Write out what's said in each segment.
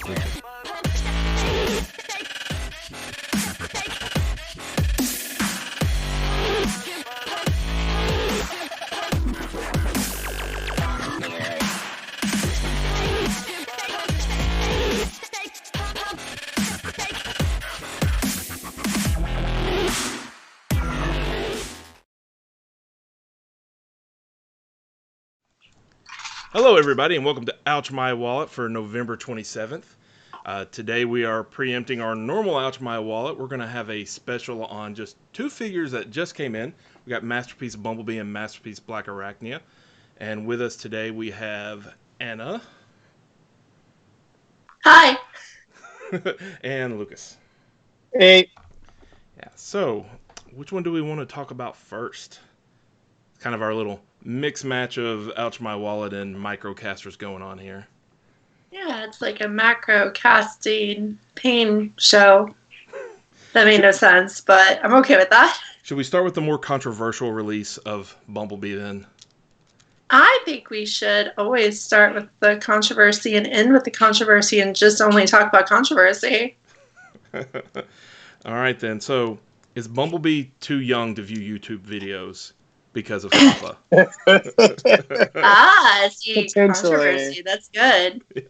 Hello, everybody, and welcome to Ouch My Wallet for November 27th. Today we are preempting our normal Ouch My Wallet. We're going to have a special on just two figures that just came in. We got Masterpiece Bumblebee and Masterpiece Blackarachnia. And with us today we have Anna. Hi. And Lucas. Hey. Yeah, so which one do we want to talk about first? It's kind of our little mix match of Ouch My Wallet and microcasters going on here. Yeah, it's like a macro casting pain show. That made no sense, but I'm okay with that. Should we start with the more controversial release of Bumblebee then? I think we should always start with the controversy and end with the controversy and just only talk about controversy. All right then. So, is Bumblebee too young to view YouTube videos because of Papa? See, controversy. That's good. Yeah.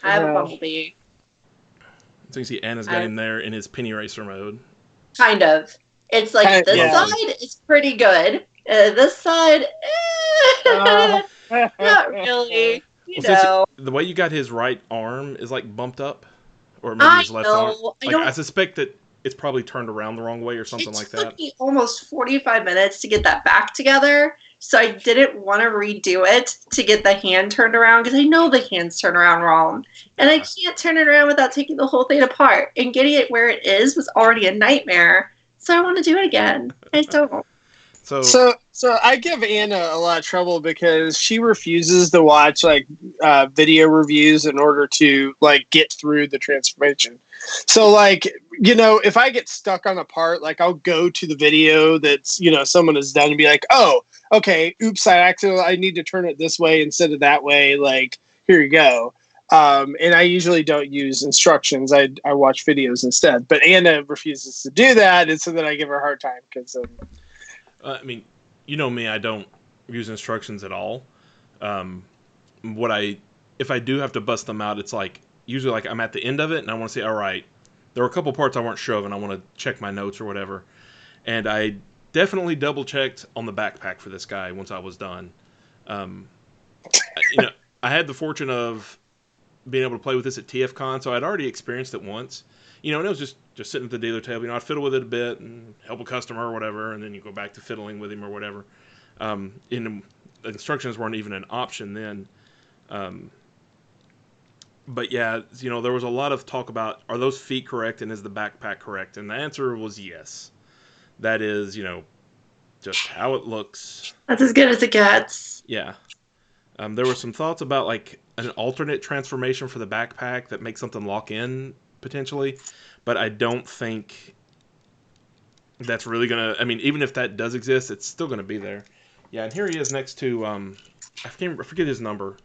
I have a Bumblebee. So you see Anna's got him there in his penny racer mode. Kind of. It's like this side is pretty good. This side, not really. You know. The way you got his right arm is like bumped up, or maybe his left arm. Like, I suspect that it's probably turned around the wrong way or something like that. It took me almost 45 minutes to get that back together, so I didn't want to redo it to get the hand turned around, because I know the hand's turned around wrong. And I can't turn it around without taking the whole thing apart. And getting it where it is was already a nightmare, so I want to do it again. I don't. So I give Anna a lot of trouble because she refuses to watch video reviews in order to get through the transformation. So if I get stuck on a part, I'll go to the video that's someone has done and be like, oh, okay, oops, I need to turn it this way instead of that way. Here you go. And I usually don't use instructions. I watch videos instead. But Anna refuses to do that, and so then I give her a hard time because. I mean, you know me, I don't use instructions at all. If I do have to bust them out, it's usually I'm at the end of it and I want to say, all right, there were a couple parts I weren't sure of and I want to check my notes or whatever. And I definitely double checked on the backpack for this guy once I was done. I had the fortune of being able to play with this at TFCon, so I'd already experienced it once. And it was just sitting at the dealer table. I'd fiddle with it a bit and help a customer or whatever, and then you go back to fiddling with him or whatever. The instructions weren't even an option then. But yeah, there was a lot of talk about, are those feet correct and is the backpack correct? And the answer was yes. That is, just how it looks. That's as good as it gets. Yeah. There were some thoughts about an alternate transformation for the backpack that makes something lock in potentially, but I don't think that's really gonna. I mean, even if that does exist, it's still gonna be there. Yeah, and here he is next to I forget his number,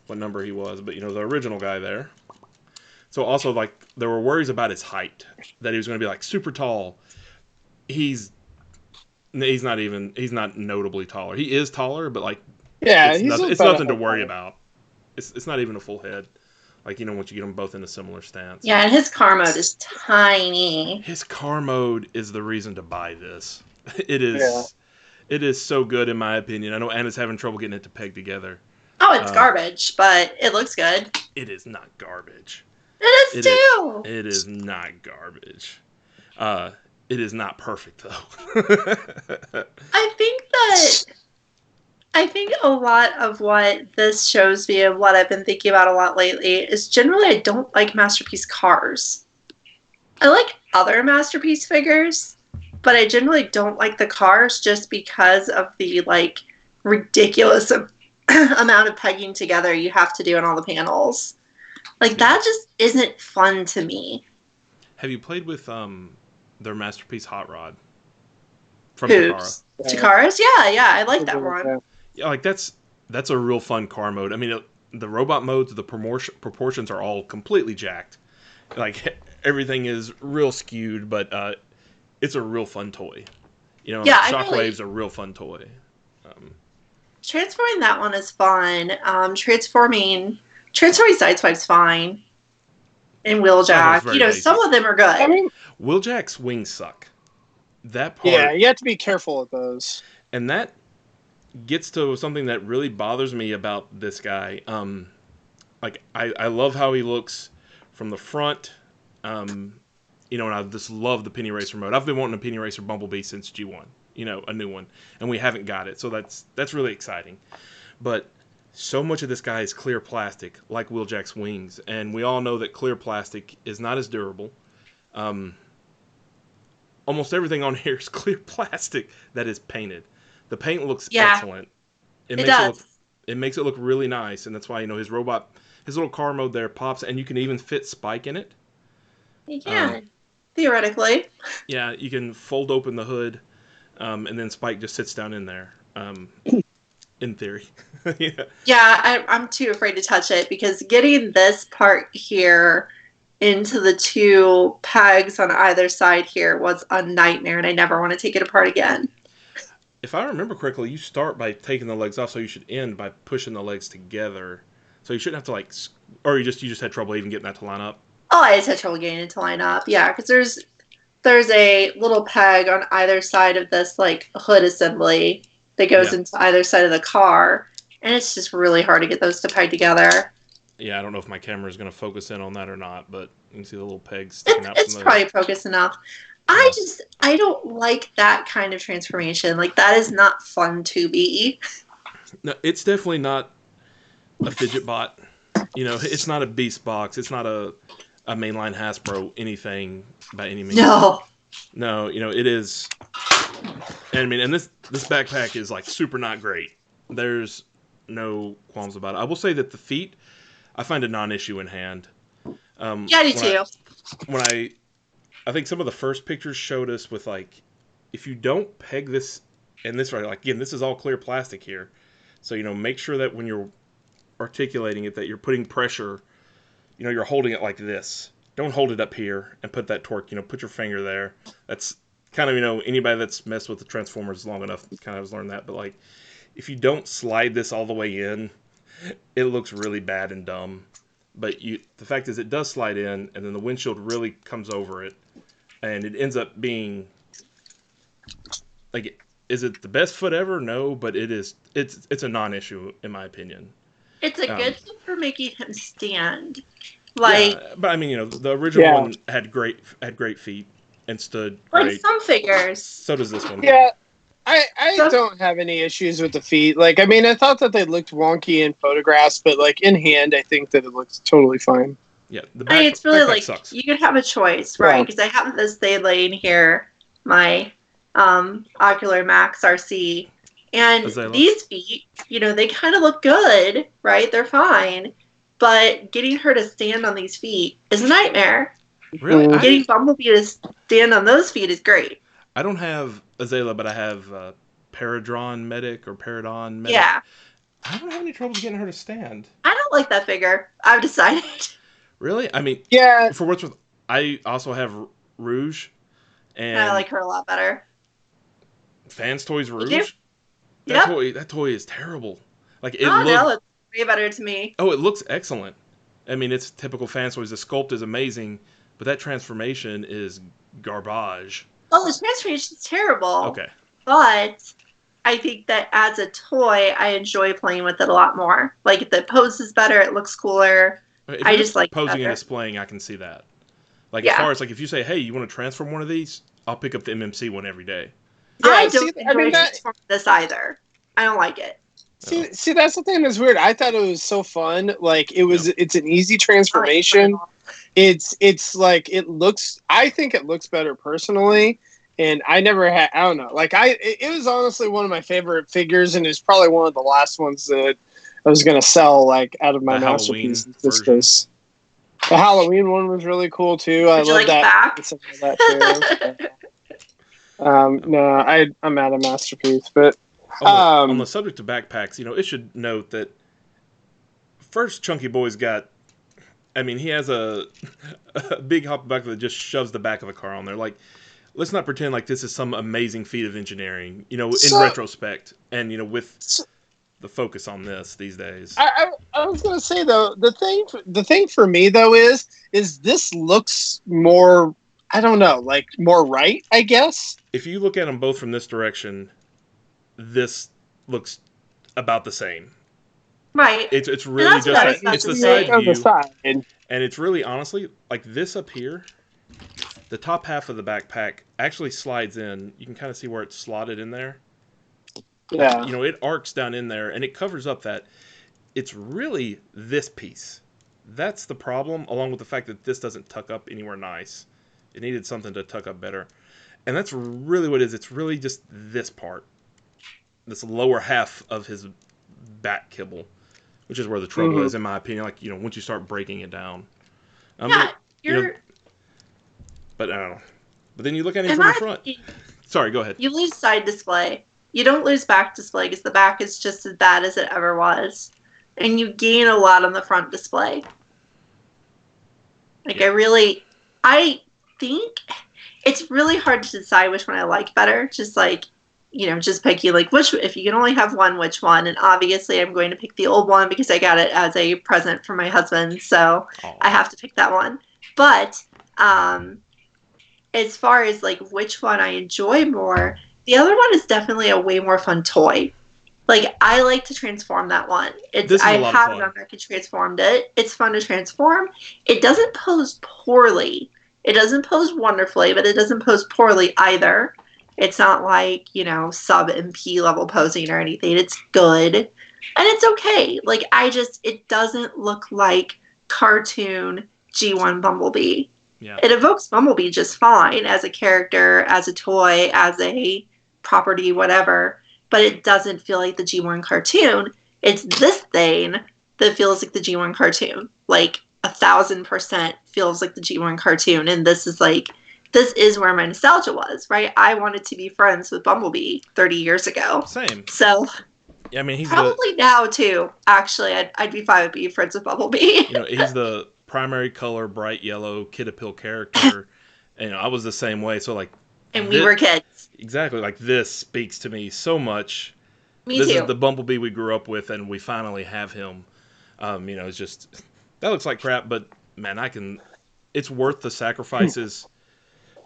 what number he was, but the original guy there. So also there were worries about his height, that he was gonna be super tall. He's not notably taller. He is taller, but it's nothing to worry about. It's not even a full head. Once you get them both in a similar stance. Yeah, and his car mode is tiny. His car mode is the reason to buy this. It is. Yeah. It is so good, in my opinion. I know Anna's having trouble getting it to peg together. Oh, it's garbage, but it looks good. It is not garbage. It is too. It is not garbage. It is not perfect, though. I think a lot of what this shows me and what I've been thinking about a lot lately is generally I don't like Masterpiece cars. I like other Masterpiece figures, but I generally don't like the cars just because of the ridiculous amount of pegging together you have to do in all the panels. That just isn't fun to me. Have you played with their Masterpiece Hot Rod from Takara? Takara's? Yeah, I like that one. Yeah, that's a real fun car mode. I mean, the robot modes, the proportions are all completely jacked. Like everything is real skewed, but it's a real fun toy. Yeah, Shockwave's a real fun toy. Transforming that one is fun. Transforming Sideswipe's fine. And Wheeljack. Some of them are good. I mean, Wheeljack's wings suck. That part. Yeah, you have to be careful with those. And that gets to something that really bothers me about this guy. I love how he looks from the front. And I just love the Penny Racer mode. I've been wanting a Penny Racer Bumblebee since G1. A new one, and we haven't got it, so that's really exciting. But so much of this guy is clear plastic, like Wheeljack's wings, and we all know that clear plastic is not as durable. Almost everything on here is clear plastic that is painted. The paint looks excellent. It makes it look really nice, and that's why his little car mode there pops, and you can even fit Spike in it. You can, theoretically. Yeah, you can fold open the hood. And then Spike just sits down in there, in theory. Yeah, I'm too afraid to touch it because getting this part here into the two pegs on either side here was a nightmare, and I never want to take it apart again. If I remember correctly, you start by taking the legs off, so you should end by pushing the legs together. So you shouldn't have to or you just had trouble even getting that to line up. Oh, I just had trouble getting it to line up. Yeah, because there's a little peg on either side of this hood assembly that goes into either side of the car, and it's just really hard to get those to peg together. Yeah, I don't know if my camera is going to focus in on that or not, but you can see the little pegs sticking out. It's probably focused enough. I don't like that kind of transformation. That is not fun to be. No, it's definitely not a fidget bot. It's not a Beast Box. It's not a mainline Hasbro anything by any means. No, it is. And this backpack is super not great. There's no qualms about it. I will say that the feet, I find a non-issue in hand. Yeah, I do too. I think some of the first pictures showed us with if you don't peg this and this right, again, this is all clear plastic here, so make sure that when you're articulating it that you're putting pressure. You're holding it like this. Don't hold it up here and put that torque. Put your finger there. That's kind of, anybody that's messed with the Transformers long enough kind of has learned that. But, if you don't slide this all the way in, it looks really bad and dumb. But the fact is it does slide in, and then the windshield really comes over it. And it ends up being, is it the best foot ever? No, but it's a non-issue, in my opinion. It's a good thing for making him stand. But the original one had great feet and stood great. Some figures. So does this one. Yeah, I don't have any issues with the feet. I thought that they looked wonky in photographs, but in hand, I think that it looks totally fine. Yeah, it's really sucks. You could have a choice, right? Because I have this day laying here, my Ocular Max RC. And these feet, they kind of look good, right? They're fine. But getting her to stand on these feet is a nightmare. Really? Getting Bumblebee to stand on those feet is great. I don't have Azalea, but I have Paradron Medic or Paradon Medic. Yeah. I don't have any trouble getting her to stand. I don't like that figure. I've decided. Really? Yeah. For what's worth, I also have Rouge. And I like her a lot better. Fans Toys Rouge? Yep. That toy is terrible. It looks way better to me. Oh, it looks excellent. It's typical Fans Toys. The sculpt is amazing, but that transformation is garbage. Oh, the transformation is terrible. Okay. But I think that as a toy, I enjoy playing with it a lot more. The pose is better. It looks cooler. I just like posing and displaying. I can see that. As far as if you say, "Hey, you want to transform one of these?" I'll pick up the MMC one every day. Yeah, I don't enjoy this either. I don't like it. See, that's the thing that's weird. I thought it was so fun. It's an easy transformation. It looks. I think it looks better personally, and I never had. I don't know. It was honestly one of my favorite figures, and it's probably one of the last ones that I was gonna sell out of my masterpieces. The Halloween one was really cool too. I love that. Some of that too. No, I'm at a masterpiece, but on the subject of backpacks, it should note that first Chunky Boy's got. I mean, he has a big hop back that just shoves the back of the car on there. Like, let's not pretend like this is some amazing feat of engineering. In retrospect, and with the focus on this these days. I was gonna say though, the thing for me though is this looks more, I don't know, like more right, I guess. If you look at them both from this direction, this looks about the same. Right. It's really just it's the side view, and it's really honestly like this up here. The top half of the backpack actually slides in. You can kind of see where it's slotted in there. Yeah. It arcs down in there, and it covers up that. It's really this piece. That's the problem, along with the fact that this doesn't tuck up anywhere nice. It needed something to tuck up better. And that's really what it is. It's really just this part. This lower half of his back kibble, which is where the trouble is, in my opinion. Like, once you start breaking it down. But I don't know. But then you look at him from the front. Sorry, go ahead. You lose side display. You don't lose back display because the back is just as bad as it ever was. And you gain a lot on the front display. Like, I think it's really hard to decide which one I like better. Just like, just picking like if you can only have one, which one. And obviously I'm going to pick the old one because I got it as a present for my husband. So I have to pick that one. But as far as like which one I enjoy more, the other one is definitely a way more fun toy. Like, I like to transform that one. I have it on Mac and transformed it. It's fun to transform. It doesn't pose poorly. It doesn't pose wonderfully, but it doesn't pose poorly either. It's not like, sub MP level posing or anything. It's good. And it's okay. Like, it doesn't look like cartoon G1 Bumblebee. Yeah. It evokes Bumblebee just fine as a character, as a toy, as a property, whatever. But it doesn't feel like the G1 cartoon. It's this thing that feels like the G1 cartoon. Like, 1,000% feels like the G1 cartoon. And this is where my nostalgia was, right? I wanted to be friends with Bumblebee 30 years ago. Same. So, yeah, I mean, he's probably now, too. Actually, I'd be fine with being friends with Bumblebee. He's the primary color, bright yellow, kid appeal character. And, I was the same way. So, like... And we were kids. Exactly. Like, this speaks to me so much. Me this too. Is the Bumblebee we grew up with, and we finally have him. It's just... That looks like crap, but, man, it's worth the sacrifices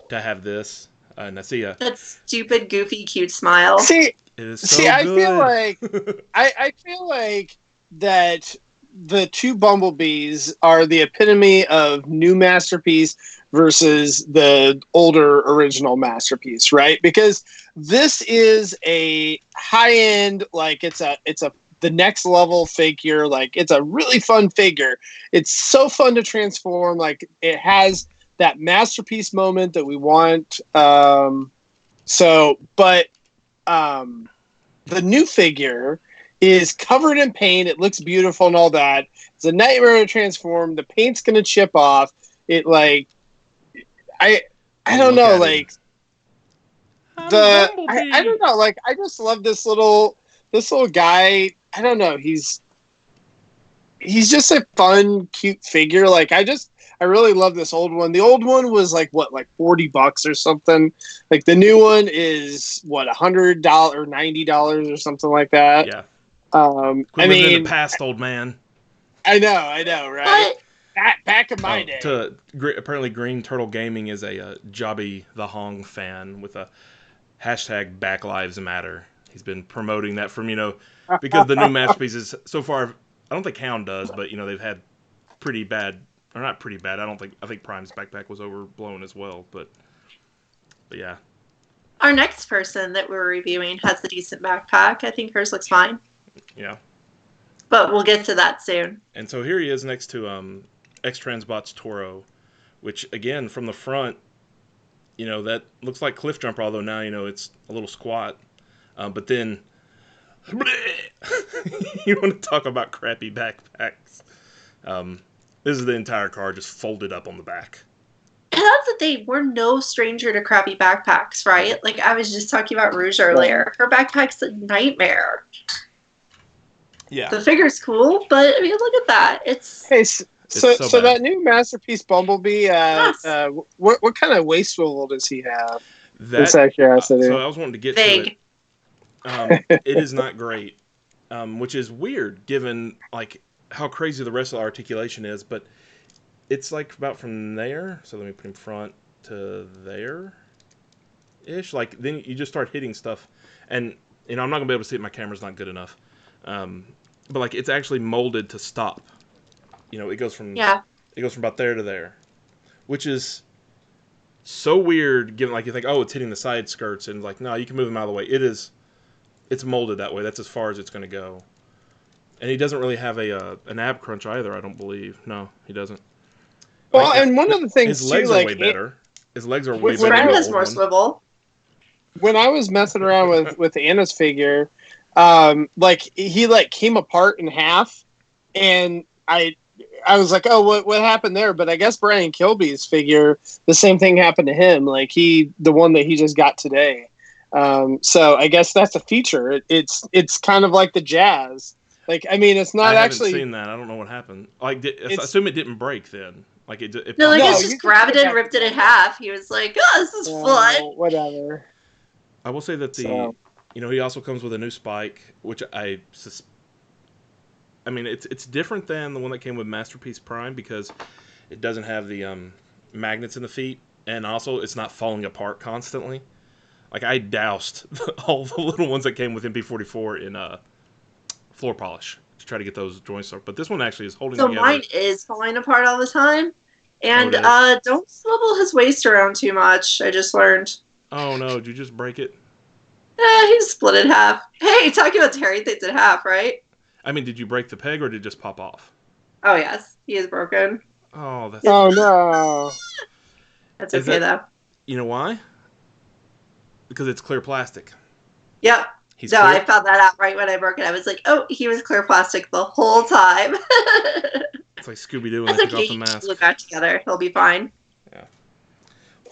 to have this. And I see that stupid, goofy, cute smile. It is so I good. feel like... I feel like that the two Bumblebees are the epitome of new masterpiece versus the older original masterpiece, right? Because this is a high-end, like it's the next level figure. Like, it's a really fun figure. It's so fun to transform. Like, it has that masterpiece moment that we want. But the new figure is covered in paint. It looks beautiful and all that. It's a nightmare to transform. The paint's going to chip off. It I don't know, like I don't know, like I just love this little guy. I don't know, he's just a fun, cute figure. Like I really love this old one. The old one was like $40 or something. Like the new one is what, $100 or $90 or something like that. Yeah. I mean, in the past, old man. I know, right? Back in my day. Apparently, Green Turtle Gaming is a Jobby the Hong fan with a hashtag Black Lives Matter. He's been promoting that from, because the new masterpieces so far, I don't think Hound does, but, they've had pretty bad, or not pretty bad. I think Prime's backpack was overblown as well, but yeah. Our next person that we're reviewing has a decent backpack. I think hers looks fine. Yeah. But we'll get to that soon. And so here he is next to X-Transbot's Toro, which, again, from the front, that looks like Cliff Jumper, although now, it's a little squat. But then, you want to talk about crappy backpacks. This is the entire car just folded up on the back. And that's the thing. We're no stranger to crappy backpacks, right? Like, I was just talking about Rouge earlier. Her backpack's a nightmare. Yeah, The figure's cool, but I mean, look at that. It's Hey, it's so bad. that new masterpiece Bumblebee, yes, what kind of waist swivel does he have? Just That out of so curiosity. I was wanting to get to it. vague. It is not great, which is weird given like how crazy the rest of the articulation is. But it's like about from there. So let me put in front to there ish. Like then you just start hitting stuff, and I'm not gonna be able to see it. My camera's not good enough. Um, but like it's actually molded to stop. It goes from Yeah. about there to there, which is so weird. Given like you think, oh, it's hitting the side skirts, and like no, you can move them out of the way. It's molded that way. That's as far as it's going to go. And he doesn't really have an ab crunch either. I don't believe. No, he doesn't. Well, Like and one of the things his too, legs are like way better. His legs are way When His better than friend the has old more one. swivel. when I was messing around with Anna's figure, like he like came apart in half, and I was like, oh, what happened there? But I guess Brian Kilby's figure, the same thing happened to him. Like the one that he just got today. So I guess that's a feature. It's kind of like the Jazz. Like I mean, it's not I haven't actually. seen that. I don't know what happened. Like, I assume it didn't break then. Like it No, I popped guess off. you just can put grabbed it it and back ripped it in together. half. He was like, "Oh, this is fun." Whatever. I will say that So he also comes with a new spike, which I mean, it's different than the one that came with Masterpiece Prime because it doesn't have the magnets in the feet, and also it's not falling apart constantly. Like I doused all the little ones that came with MP44 in floor polish to try to get those joints up. But this one actually is holding So together. mine is falling apart all the time. Oh, And it is? don't swivel his waist around too much. I just learned. Oh no! Did you just break it? He's split in half. Hey, talking about tearing things in half, right? I mean, did you break the peg or did it just pop off? Oh yes, he is broken. Oh, that's oh no. That's is okay that though. you know why? Because it's clear plastic. Yep. He's No, clear. I found that out right when I broke it. I was like, oh, he was clear plastic the whole time. It's like Scooby Doo when That's they took okay. off the You mask. glue back together. He'll be fine. Yeah,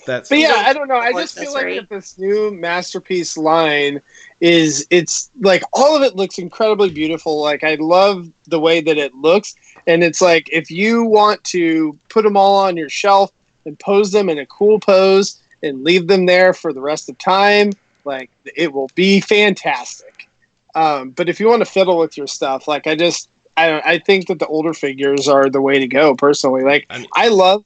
that's But He's yeah, a I don't know. I wonderful just feel like accessory. that this new masterpiece line it's like all of it looks incredibly beautiful. Like I love the way that it looks, and it's like if you want to put them all on your shelf and pose them in a cool pose and leave them there for the rest of time, like it will be fantastic. But if you want to fiddle with your stuff, like I think that the older figures are the way to go. Personally, like I mean, I love.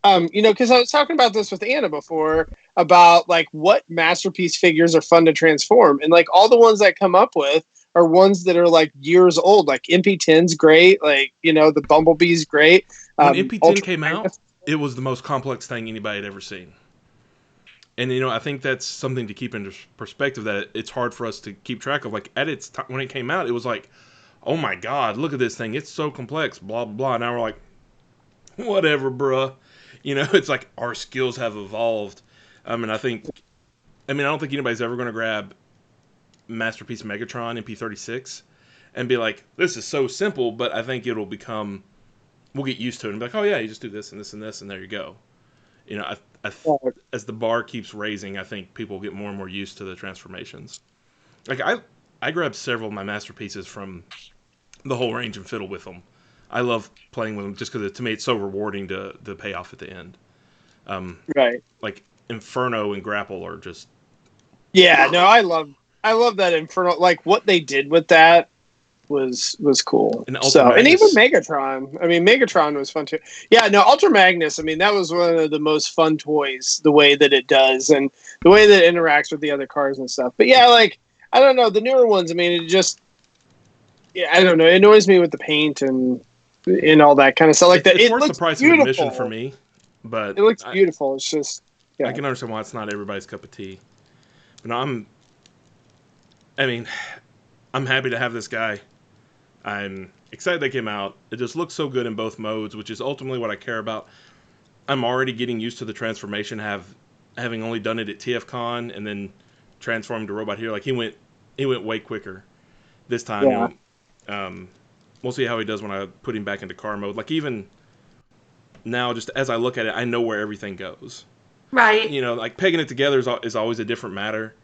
Because I was talking about this with Anna before about like what masterpiece figures are fun to transform, and like all the ones that come up with are ones that are like years old. Like MP10's great, like the Bumblebee's great. when MP10 Ultra came out, Magnus- it was the most complex thing anybody had ever seen. And I think that's something to keep in perspective that it's hard for us to keep track of. Like at its time when it came out, it was like, oh my god, look at this thing, it's so complex, blah blah blah. Now we're like, whatever, bruh. It's like our skills have evolved. I mean, I don't think anybody's ever going to grab Masterpiece Megatron MP36 and be like, this is so simple, but I think we'll get used to it and be like, oh yeah, you just do this and this and this, and there you go. As the bar keeps raising, I think people get more and more used to the transformations. Like, I grabbed several of my masterpieces from the whole range and fiddle with them. I love playing with them just because to me it's so rewarding to the payoff at the end. right? Like Inferno and Grapple are just Yeah, no, I love that Inferno. Like what they did with that was cool. And Ultra So, and even Magnus. Megatron. I mean, Megatron was fun too. Yeah, no, Ultra Magnus. I mean, that was one of the most fun toys. The way that it does, and the way that it interacts with the other cars and stuff. But yeah, like I don't know the newer ones. I mean, I don't know. It annoys me with the paint and all that kind of stuff. Like that, It's it worth the looks price beautiful. of admission for me, but It looks beautiful. It's just I can understand why it's not everybody's cup of tea. But no, I'm happy to have this guy. I'm excited they came out. It just looks so good in both modes, which is ultimately what I care about. I'm already getting used to the transformation, having only done it at TFCon and then transformed to Robot Hero. Like he went way quicker this time. Yeah. We'll see how he does when I put him back into car mode. Like even now, just as I look at it, I know where everything goes. Right. Like pegging it together is always a different matter.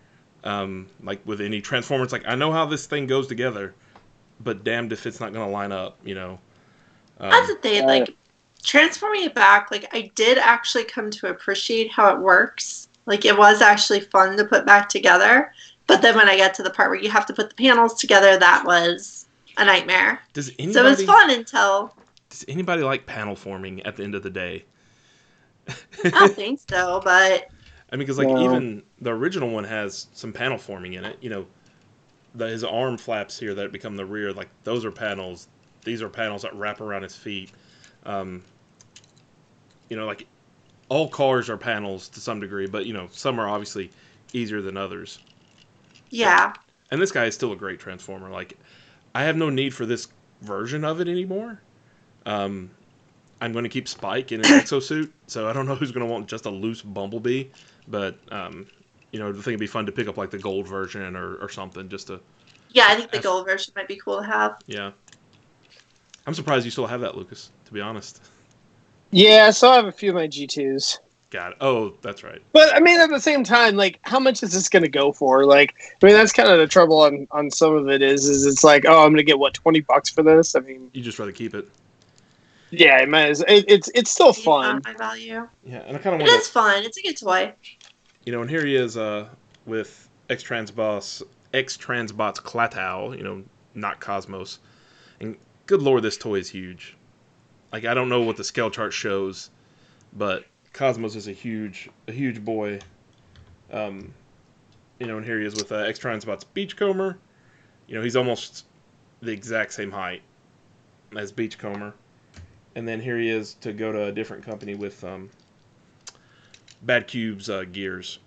Like with any Transformers, like I know how this thing goes together, but damned if it's not going to line up. That's Um, the thing, like transforming it back, like I did actually come to appreciate how it works. Like it was actually fun to put back together. But then when I get to the part where you have to put the panels together, that was a nightmare. does So it was anybody fun until does anybody like panel forming at the end of the day? I don't think so, but I mean, because like No. even the original one has some panel forming in it. His arm flaps here that become the rear. Like those are panels. These are panels that wrap around his feet. Um, like all cars are panels to some degree, but some are obviously easier than others. yeah. And this guy is still a great transformer. Like I have no need for this version of it anymore. Um, I'm going to keep Spike in an exosuit, so I don't know who's going to want just a loose Bumblebee, but I think it'd be fun to pick up like the gold version or something just to. Yeah, I think the Have, gold version might be cool to have. yeah, I'm surprised you still have that, Lucas. To be honest. Yeah, I still have a few of my G2s. Got it. Oh, that's right. But I mean, at the same time, like, how much is this going to go for? Like, I mean, that's kind of the trouble on some of it is it's like, oh, I'm going to get what, $20 for this? I mean, You just rather keep it. yeah, it might as, it's still fun. My value. Yeah, and I kind of It want is fun. It's a good toy. and here he is with X-Transbot's Klatow, not Cosmos. And good lord, this toy is huge. Like I don't know what the scale chart shows, but Cosmos is a huge boy. And here he is with X-Transbot's Beachcomber. He's almost the exact same height as Beachcomber. And then here he is to go to a different company with Bad Cube's gears.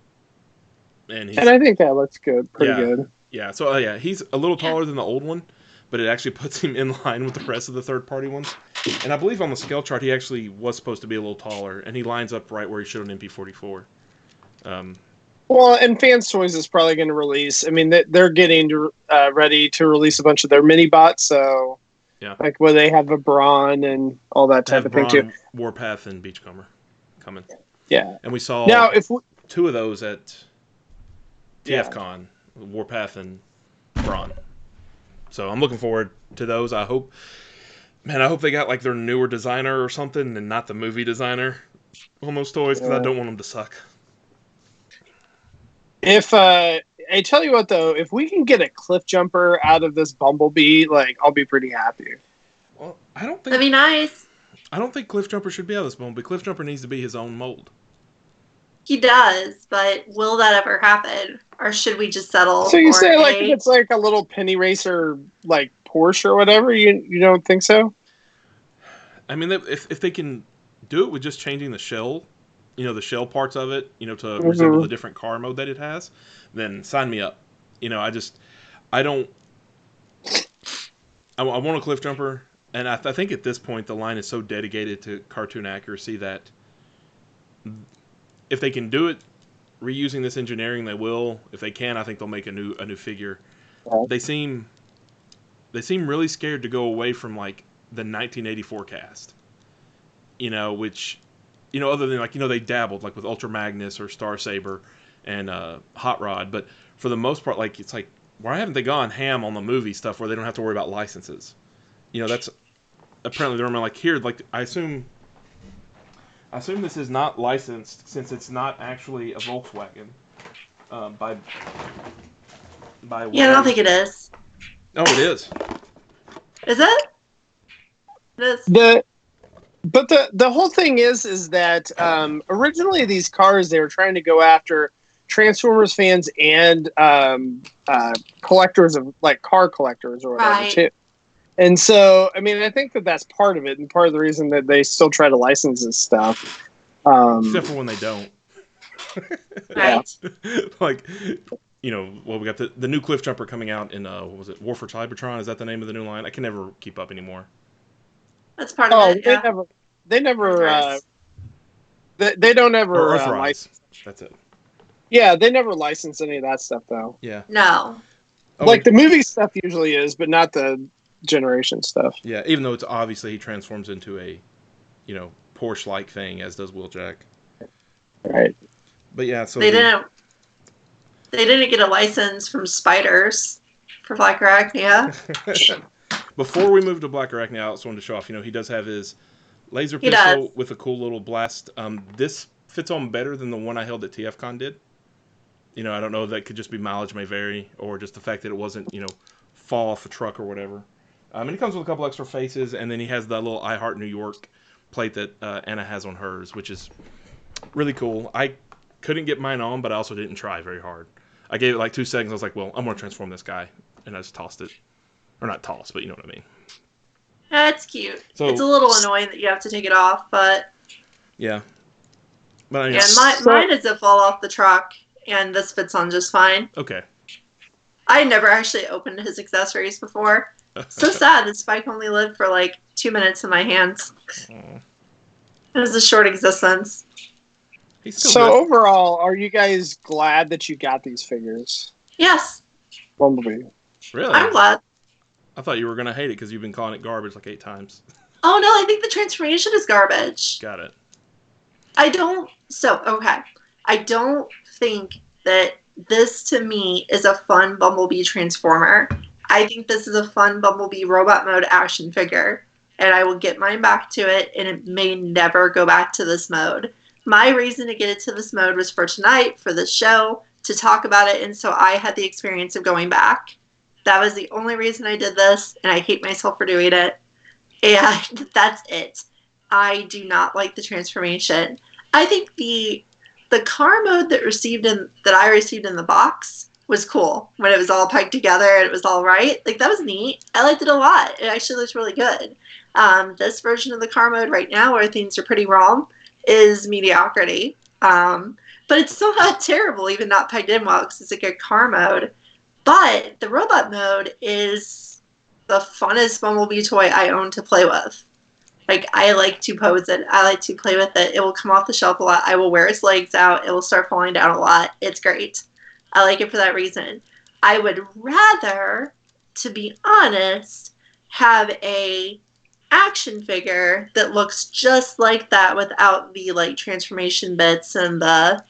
And I think that looks good, pretty good. Yeah, so he's a little taller than the old one, but it actually puts him in line with the rest of the third-party ones. And I believe on the scale chart he actually was supposed to be a little taller, and he lines up right where he should on MP44. Well, and Fans Toys is probably going to release. I mean, they're getting ready to release a bunch of their mini bots. So, yeah, like where they have a Brawn and all that type of thing too. Warpath and Beachcomber coming. Yeah, and we saw now two of those at TFCon, Warpath and Brawn. So I'm looking forward to those. I hope they got like their newer designer or something, and not the movie designer on those toys, because I don't want them to suck. If I tell you what though, if we can get a cliff jumper out of this Bumblebee, like I'll be pretty happy. Well, I don't think that'd be nice. I don't think Cliff Jumper should be out of this Bumblebee. Cliff Jumper needs to be his own mold. He does, but will that ever happen, or should we just settle? So you say like if it's like a little penny racer, like Porsche or whatever? You don't think so? I mean, if they can do it with just changing the shell, the shell parts of it, to resemble the different car mode that it has, then sign me up. I want a Cliff Jumper, and I think at this point the line is so dedicated to cartoon accuracy that if they can do it reusing this engineering, they will. If they can, I think they'll make a new figure. They seem really scared to go away from like the 1984 cast. Which other than like they dabbled like with Ultra Magnus or Star Saber and Hot Rod, but for the most part, like it's like why haven't they gone ham on the movie stuff where they don't have to worry about licenses? That's apparently they're like here. Like I assume this is not licensed since it's not actually a Volkswagen. By yeah, I don't think it is. Oh, it is. Is it? It is. But the whole thing is that originally these cars, they were trying to go after Transformers fans and collectors of like car collectors or whatever too. And so, I mean, I think that that's part of it, and part of the reason that they still try to license this stuff. Except for when they don't. Right. Like, we got the new Cliff Jumper coming out in what was it, War for Cybertron? Is that the name of the new line? I can never keep up anymore. That's part of it. They don't ever license. That's it. Yeah, they never license any of that stuff though. Yeah. No. Like the movie stuff usually is, but not the generation stuff. Yeah, even though it's obviously he transforms into a, Porsche-like thing, as does Wheeljack. Right. But yeah, so they didn't get a license from Spiders for Blackarachnia. Before we move to Blackarachnia, I also wanted to show off. He does have his laser He does. pistol with a cool little blast. This fits on better than the one I held at TFCon did. I don't know if that could just be mileage may vary, or just the fact that it wasn't, fall off a truck or whatever. And he comes with a couple extra faces, and then he has the little I Heart New York plate that Anna has on hers, which is really cool. I couldn't get mine on, but I also didn't try very hard. I gave it like 2 seconds. I was like, well, I'm going to transform this guy. And I just tossed it. Or not tossed, but you know what I mean. That's cute. So, it's a little annoying that you have to take it off, but... Yeah. But mine doesn't fall off the truck, and this fits on just fine. Okay. I never actually opened his accessories before. So sad this bike only lived for like 2 minutes in my hands. It was a short existence. So overall, are you guys glad that you got these figures? Yes. Bumblebee. Really? I'm glad. I thought you were going to hate it because you've been calling it garbage like 8 times. Oh no, I think the transformation is garbage. Got it. I don't think that this to me is a fun Bumblebee transformer. I think this is a fun Bumblebee robot mode action figure, and I will get mine back to it, and it may never go back to this mode. My reason to get it to this mode was for tonight, for the show, to talk about it, and so I had the experience of going back. That was the only reason I did this, and I hate myself for doing it. And that's it. I do not like the transformation. I think the car mode that I received in the box was cool when it was all pegged together and it was all right. Like, that was neat. I liked it a lot. It actually looks really good. This version of the car mode right now, where things are pretty wrong, is mediocrity. But it's still not terrible, even not pegged in well, because it's a good car mode. But the robot mode is the funnest Bumblebee toy I own to play with. Like, I like to pose it. I like to play with it. It will come off the shelf a lot. I will wear its legs out. It will start falling down a lot. It's great. I like it for that reason. I would rather, to be honest, have a action figure that looks just like that without the, like, transformation bits and the,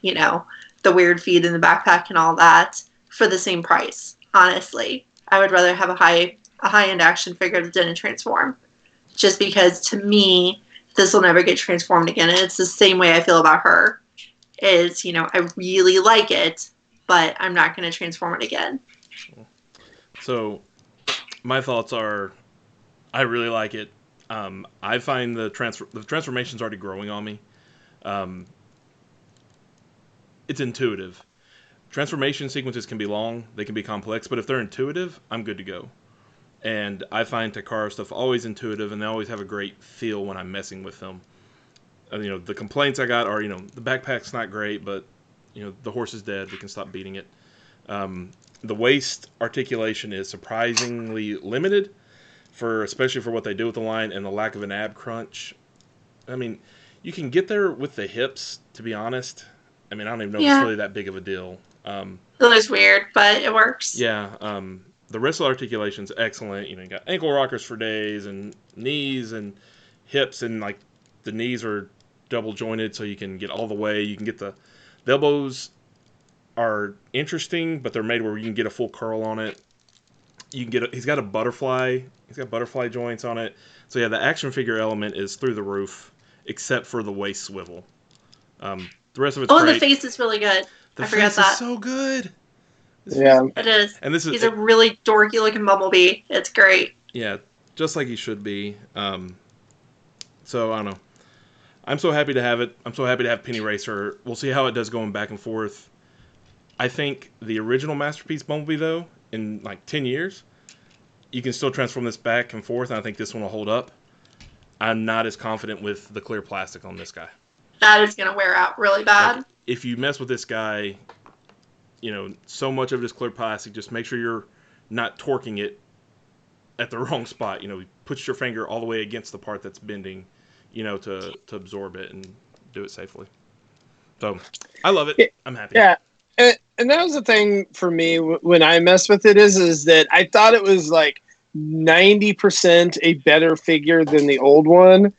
the weird feet in the backpack and all that for the same price, honestly. I would rather have a high-end action figure that didn't transform. Just because, to me, this will never get transformed again. And it's the same way I feel about her. Is, I really like it, but I'm not going to transform it again. So, my thoughts are, I really like it. I find the transformation's already growing on me. It's intuitive. Transformation sequences can be long, they can be complex, but if they're intuitive, I'm good to go. And I find Takara stuff always intuitive, and they always have a great feel when I'm messing with them. The complaints I got are, the backpack's not great, but, the horse is dead. We can stop beating it. The waist articulation is surprisingly limited, especially for what they do with the line, and the lack of an ab crunch. I mean, you can get there with the hips, to be honest. I mean, I don't even know if it's really that big of a deal. It looks weird, but it works. Yeah, the wrist articulation's excellent. You got ankle rockers for days, and knees and hips, and like the knees are double jointed, so you can get all the way. You can get the elbows are interesting, but they're made where you can get a full curl on it. You can get he's got a butterfly. He's got butterfly joints on it. So yeah, the action figure element is through the roof, except for the waist swivel. The rest of it's great. The face is really good. I forgot that. The face is so good. Yeah, it is. And he's a really dorky looking Bumblebee. It's great. Yeah, just like he should be. So I don't know. I'm so happy to have it. I'm so happy to have Penny Racer. We'll see how it does going back and forth. I think the original Masterpiece Bumblebee, though, in like 10 years, you can still transform this back and forth, and I think this one will hold up. I'm not as confident with the clear plastic on this guy. That is going to wear out really bad. Like, if you mess with this guy, so much of it is clear plastic. Just make sure you're not torquing it at the wrong spot. Put your finger all the way against the part that's bending, to absorb it and do it safely. So, I love it. I'm happy. Yeah. And that was the thing for me when I messed with it is that I thought it was like 90% a better figure than the old one.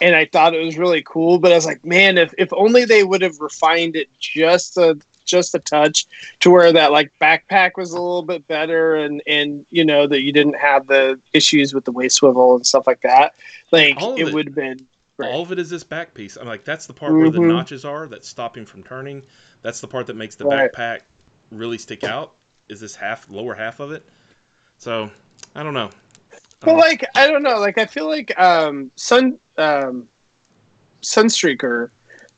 And I thought it was really cool, but I was like, man, if only they would have refined it just a just a touch to where that like backpack was a little bit better, and you know that you didn't have the issues with the waist swivel and stuff like that, like All of it it. would have been great. All of it is this back piece. I'm like, that's the part where the Mm-hmm. notches are that stop him from turning. That's the part that makes the Right. backpack really stick out. Is this lower half of it? So I don't know. But like I don't know, like I feel like Sunstreaker,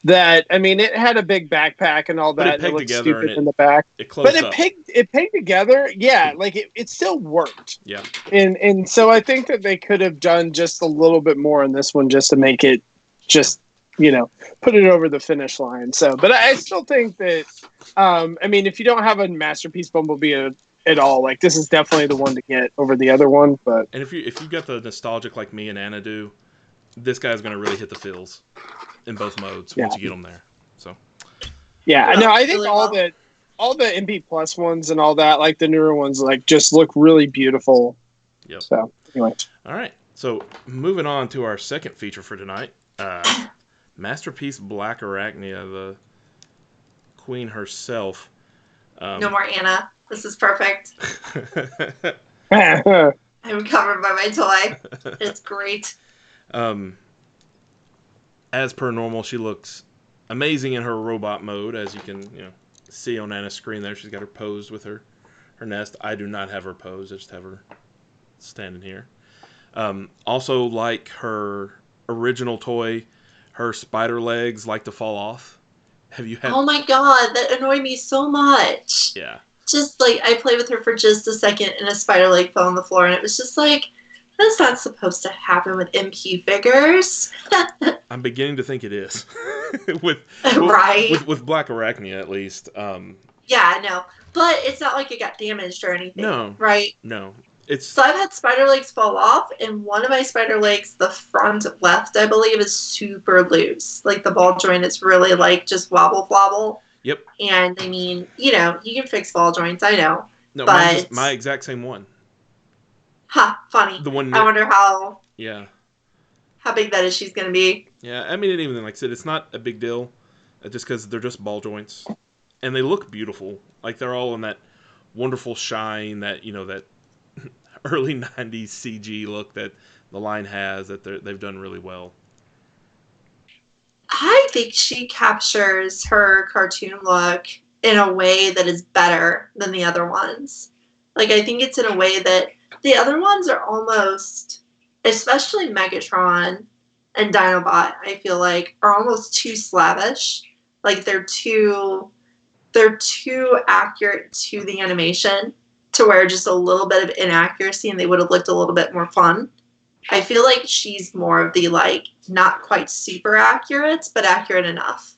that I mean it had a big backpack and all But that, it and it pegged looked together and stupid in the back. it But closed up. it pegged together, yeah, like it still worked. Yeah. And so I think that they could have done just a little bit more in this one just to make it just, put it over the finish line. So, but I still think that, I mean, if you don't have a Masterpiece Bumblebee at all, like this is definitely the one to get over the other one. But And if you got the nostalgic like me and Anna do, this guy's going to really hit the feels in both modes yeah, once you get them there. So yeah, Well, no, I think really all the MP Plus ones and all that, like the newer ones, like just look really beautiful. yep. So anyway, All right. So moving on to our second feature for tonight, Masterpiece Blackarachnia, the queen herself. No more Anna. This is perfect. yeah, I'm covered by my toy. It's great. As per normal, she looks amazing in her robot mode, as you can see on Anna's screen there. She's got her posed with her nest. I do not have her posed. I just have her standing here. Also, like her original toy, her spider legs like to fall off. Have you had? Oh my god, that annoyed me so much. Yeah. Just like I played with her for just a second and a spider leg fell on the floor and it was just like, that's not supposed to happen with MP figures. I'm beginning to think it is. Right? With Blackarachnia at least. Yeah, I know. But it's not like it got damaged or anything. No. Right? No. It's So I've had spider legs fall off, and one of my spider legs, the front left, I believe, is super loose. Like the ball joint is really like just wobble. Yep. And I mean, you can fix ball joints, I know. No, but mine's my exact same one. Funny. The one. I wonder how big that is she's gonna be. Yeah, I mean, even like I said, it's not a big deal, just because they're just ball joints, and they look beautiful. Like they're all in that wonderful shine that that early '90s CG look that the line has. That they've done really well. I think she captures her cartoon look in a way that is better than the other ones. Like I think it's in a way that the other ones are almost, especially Megatron and Dinobot, I feel like are almost too slavish. Like they're too accurate to the animation to where just a little bit of inaccuracy and they would have looked a little bit more fun. I feel like she's more of the like not quite super accurate, but accurate enough.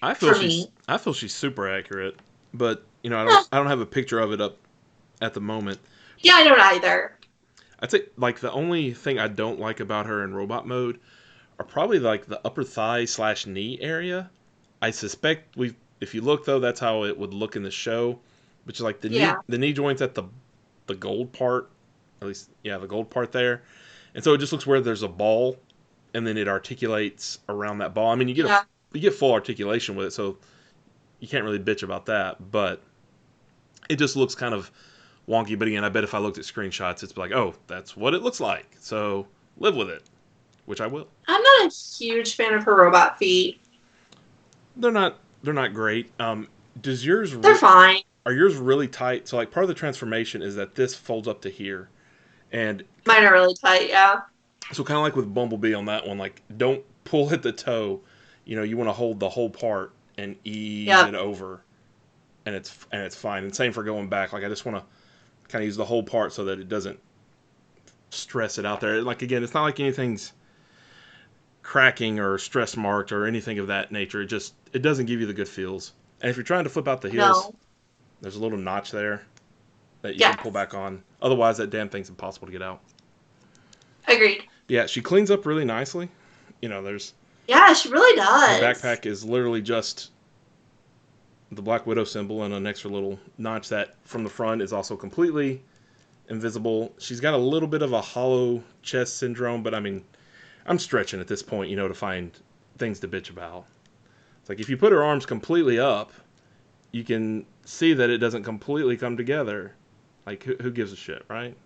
I feel she's super accurate, but I don't have a picture of it up at the moment. Yeah, I don't either. I'd say like the only thing I don't like about her in robot mode are probably like the upper thigh / knee area. I suspect if you look though, that's how it would look in the show, which is like the knee joints at the gold part, at least the gold part there, and so it just looks where there's a ball, and then it articulates around that ball. I mean, you get full articulation with it, so you can't really bitch about that, but it just looks kind of wonky. But again, I bet if I looked at screenshots, it's like, oh, that's what it looks like. So live with it, which I will. I'm not a huge fan of her robot feet. They're not great. Does yours? They're fine. Are yours really tight? So like part of the transformation is that this folds up to here, and mine are really tight. Yeah. So kind of like with Bumblebee on that one, like don't pull at the toe. You want to hold the whole part and ease it over, and it's fine. And same for going back. Like I just want to kind of use the whole part so that it doesn't stress it out there. Like again, it's not like anything's cracking or stress marked or anything of that nature. It doesn't give you the good feels. And if you're trying to flip out the heels, there's a little notch there that you can pull back on. Otherwise, that damn thing's impossible to get out. Agreed. Yeah, she cleans up really nicely. There's... Yeah, she really does. The backpack is literally just the Black Widow symbol and an extra little notch that from the front is also completely invisible. She's got a little bit of a hollow chest syndrome, but I mean, I'm stretching at this point, to find things to bitch about. It's like if you put her arms completely up, you can see that it doesn't completely come together. Like, who gives a shit, right?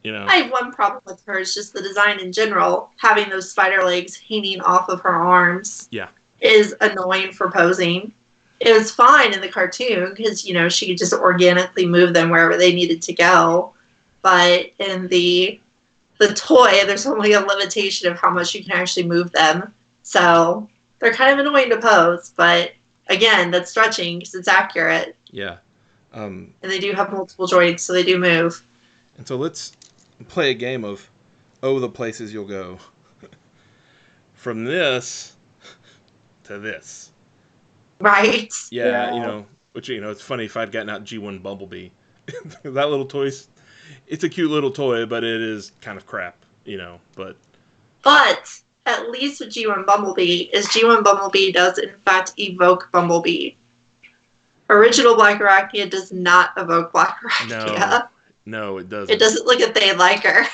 You know? I have one problem with her. It's just the design in general. Having those spider legs hanging off of her arms Yeah. is annoying for posing. It was fine in the cartoon because, you know, she could just organically move them wherever they needed to go. But in the toy, there's only a limitation of how much you can actually move them. So they're kind of annoying to pose. But again, that's stretching because it's accurate. Yeah. And they do have multiple joints, so they do move. And so let's play a game of oh the places you'll go. From this to this. Right? Yeah, Yeah. which it's funny if I'd gotten out G1 Bumblebee. That little toy, it's a cute little toy, but it is kind of crap, but But at least with G1 Bumblebee is G1 Bumblebee does in fact evoke Bumblebee. Original Blackarachnia does not evoke Blackarachnia. No, it doesn't. It doesn't look a thing like her.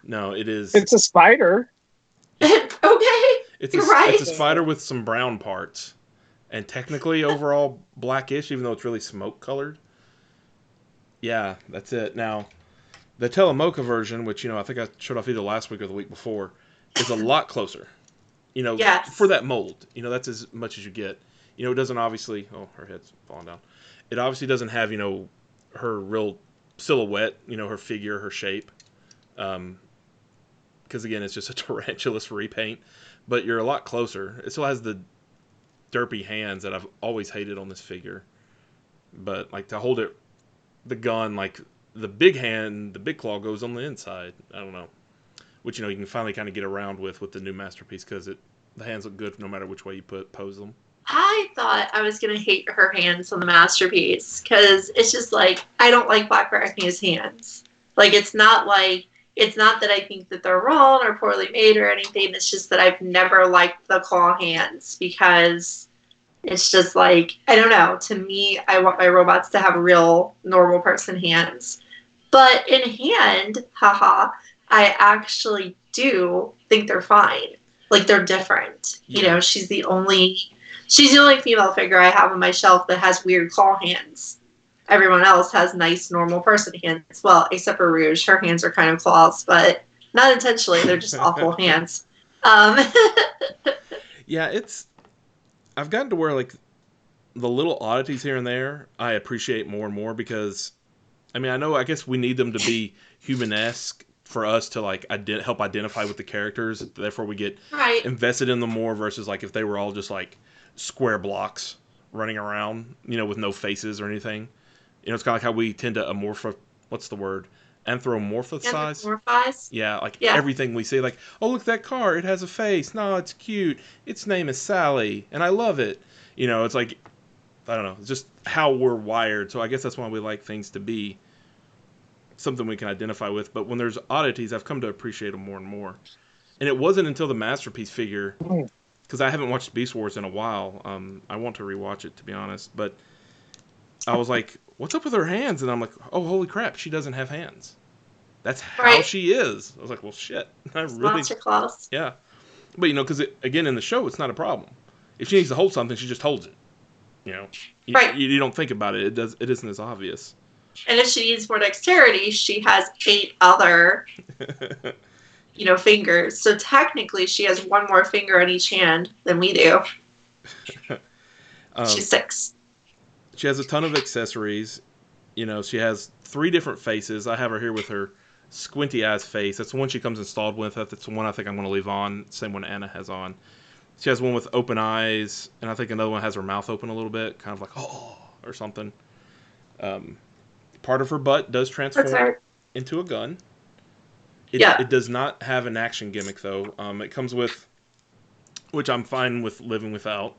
No, it is. It's a spider. Okay, you're right. It's a spider with some brown parts, and technically overall blackish, even though it's really smoke colored. Yeah, that's it. Now, the Telemocha version, which I think I showed off either last week or the week before, is a lot closer. Yes. For that mold. That's as much as you get. It doesn't obviously. Oh, her head's falling down. It obviously doesn't have her real silhouette. Her figure, her shape. Because again, it's just a tarantulas repaint. But you're a lot closer. It still has the derpy hands that I've always hated on this figure. But like to hold it, the gun, like the big hand, the big claw goes on the inside. I don't know. Which you can finally kind of get around with the new masterpiece because the hands look good no matter which way you pose them. I thought I was gonna hate her hands on the masterpiece because it's just like I don't like Blackarachnia's hands. Like it's not that I think that they're wrong or poorly made or anything. It's just that I've never liked the claw hands because it's just like I don't know. To me, I want my robots to have real normal person hands. But in hand, haha, I actually do think they're fine. Like they're different. Yeah. She's the only female figure I have on my shelf that has weird claw hands. Everyone else has nice normal person hands. Well, except for Rouge, her hands are kind of claws, but not intentionally. They're just awful hands. Yeah, I've gotten to where like the little oddities here and there I appreciate more and more because I guess we need them to be human-esque for us to like help identify with the characters. Therefore, we get right. invested in them more versus like if they were all just like square blocks running around, with no faces or anything. It's kind of like how we tend to what's the word? Anthropomorphize? Yeah, like everything we see, like, oh, look, that car, it has a face. No, it's cute. Its name is Sally, and I love it. It's like, I don't know, it's just how we're wired. So I guess that's why we like things to be something we can identify with. But when there's oddities, I've come to appreciate them more and more. And it wasn't until the Masterpiece figure, because I haven't watched Beast Wars in a while. I want to rewatch it, to be honest. But I was like, what's up with her hands? And I'm like, oh, holy crap, she doesn't have hands. That's how she is. I was like, well, shit. I really. Monster claws. Yeah. But, because, again, in the show, it's not a problem. If she needs to hold something, she just holds it. You don't think about it. It isn't as obvious. And if she needs more dexterity, she has 8 other, fingers. So technically, she has 1 more finger on each hand than we do. She's 6. She has a ton of accessories. She has 3 different faces. I have her here with her squinty eyes face. That's the one she comes installed with. That's the one I think I'm going to leave on. Same one Anna has on. She has one with open eyes, and I think another one has her mouth open a little bit, kind of like, oh, or something. Part of her butt does transform into a gun. It does not have an action gimmick, though. It comes with, which I'm fine with living without.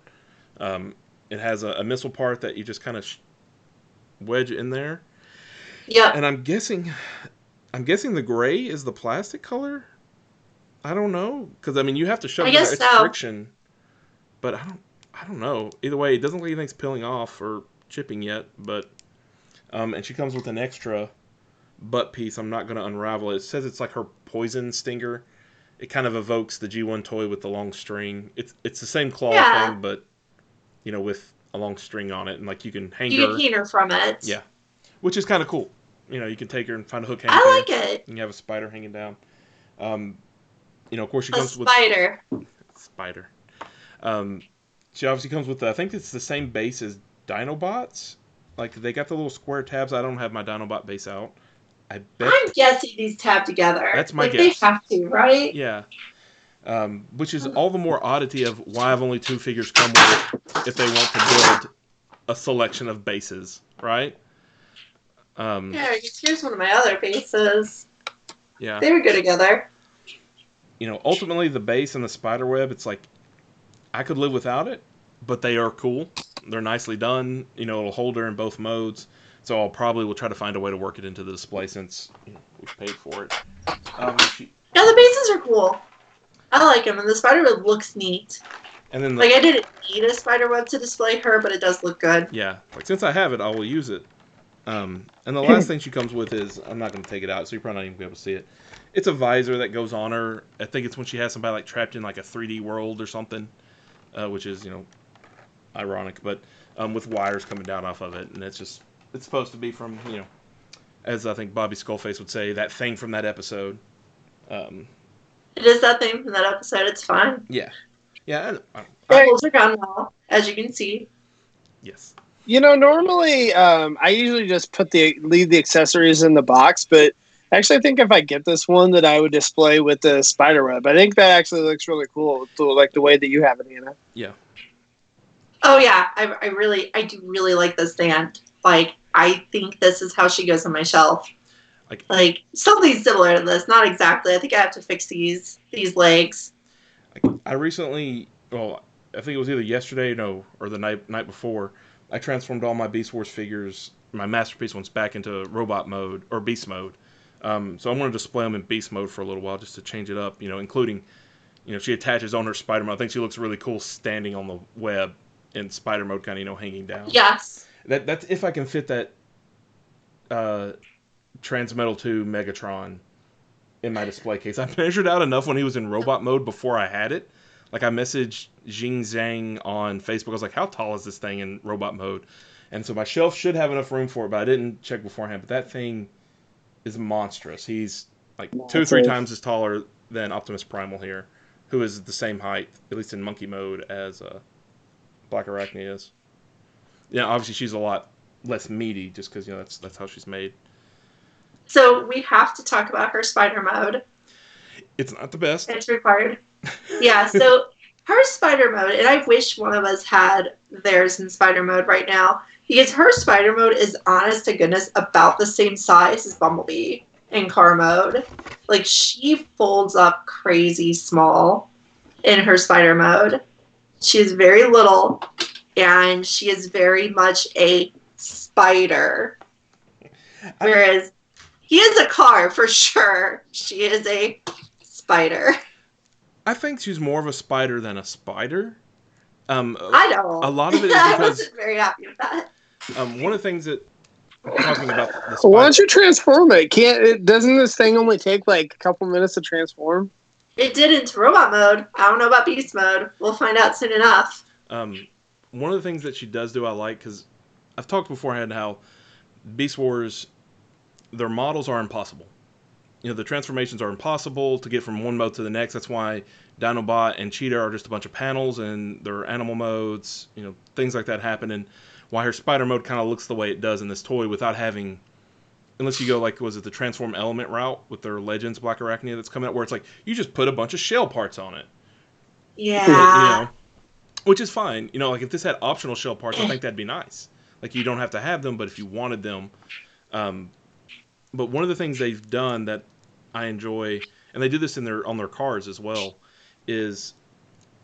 It has a missile part that you just kind of wedge in there. Yeah. And I'm guessing the gray is the plastic color. I don't know, because you have to shove it. It's friction, but I don't know. Either way, it doesn't look like anything's peeling off or chipping yet. But and she comes with an extra butt piece. I'm not going to unravel it. It says it's like her poison stinger. It kind of evokes the G1 toy with the long string. It's the same claw thing, but with a long string on it, and like you can hang You her. can hang her from it. Yeah, which is kind of cool. You can take her and find a hook hang I there. like it. And you have a spider hanging down. Of course she A comes with spider. spider. Um, she obviously comes with I think it's the same base as Dinobots. Like they got the little square tabs. I don't have my Dinobot base out. I bet I'm guessing these tab together. That's my like guess. They have to, right? Yeah. Which is all the more oddity of why have only 2 figures come with it if they want to build a selection of bases, right? Yeah, here's one of my other bases. Yeah. They would go together. Ultimately the base and the spider web, it's like I could live without it, but they are cool. They're nicely done. It'll hold her in both modes. So I'll probably will try to find a way to work it into the display since we've paid for it. Yeah, the bases are cool. I like them, and the spider web looks neat. And then I didn't need a spider web to display her, but it does look good. Yeah, since I have it, I will use it. And the last thing she comes with is, I'm not going to take it out, so you're probably not even going to be able to see it. It's a visor that goes on her. I think it's when she has somebody like trapped in like a 3D world or something, which is ironic, but with wires coming down off of it, and it's supposed to be from as I think Bobby Skullface would say, that thing from that episode. It is that thing from that episode. It's fine. Yeah. Yeah. The holes are gone well, as you can see. Yes. Normally I usually just leave the accessories in the box, but actually I think if I get this one that I would display with the spider web. I think that actually looks really cool, like the way that you have it, Anna. Yeah. Oh yeah, I do really like this stand. Like, I think this is how she goes on my shelf. Like something similar to this, not exactly. I think I have to fix these legs. I recently, I think it was either yesterday, or the night before, I transformed all my Beast Wars figures, my Masterpiece ones, back into robot mode, or beast mode. So I'm going to display them in beast mode for a little while, just to change it up, including, she attaches on her spider mode. I think she looks really cool standing on the web in spider mode, kind of, hanging down. Yes. That's if I can fit that Transmetal 2 Megatron in my display case. I measured out enough when he was in robot mode before I had it. Like, I messaged Jing Zhang on Facebook. I was like, how tall is this thing in robot mode? And so my shelf should have enough room for it, but I didn't check beforehand. But that thing is monstrous. He's like 2 or 3 times as taller than Optimus Primal here, who is the same height, at least in monkey mode, as Blackarachnia is. Yeah, obviously she's a lot less meaty, just because that's how she's made. So we have to talk about her spider mode. It's not the best. It's required. Yeah, so her spider mode, and I wish one of us had theirs in spider mode right now, because her spider mode is, honest to goodness, about the same size as Bumblebee in car mode. Like, she folds up crazy small in her spider mode. She is very little, and she is very much a spider. Whereas he is a car for sure. She is a spider. I think she's more of a spider than a spider. I don't. A lot of it is because I wasn't very happy with that. One of the things that talking about the spider, why don't you transform it? Doesn't this thing only take like a couple minutes to transform? It did into robot mode. I don't know about beast mode. We'll find out soon enough. One of the things that she does do I like, because I've talked beforehand how Beast Wars, their models are impossible. The transformations are impossible to get from one mode to the next. That's why Dinobot and Cheetah are just a bunch of panels, and their animal modes, things like that happen, and why her spider mode kind of looks the way it does in this toy without having, unless you go like, was it the Transform Element route with their Legends Blackarachnia that's coming out, where it's like, you just put a bunch of shell parts on it. Yeah. Which is fine. Like if this had optional shell parts, I think that'd be nice. Like you don't have to have them, but if you wanted them. But one of the things they've done that I enjoy, and they do this on their cars as well, is,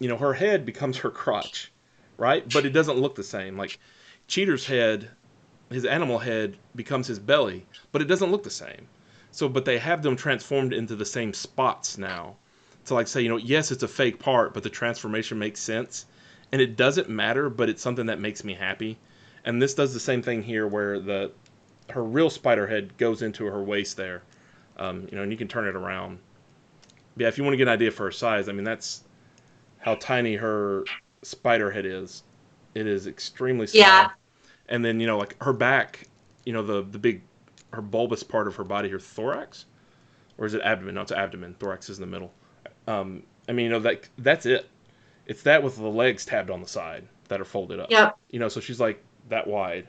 her head becomes her crotch, right? But it doesn't look the same. Like Cheater's head, his animal head becomes his belly, but it doesn't look the same. So, but they have them transformed into the same spots now. To like say, yes, it's a fake part, but the transformation makes sense. And it doesn't matter, but it's something that makes me happy. And this does the same thing here where her real spider head goes into her waist there. And you can turn it around. But yeah, if you want to get an idea for her size, I mean, that's how tiny her spider head is. It is extremely small. Yeah. And then, like her back, the big, her bulbous part of her body, her thorax, or is it abdomen? No, it's abdomen. Thorax is in the middle. I mean, that's it. It's that with the legs tabbed on the side that are folded up. Yep. So she's like that wide,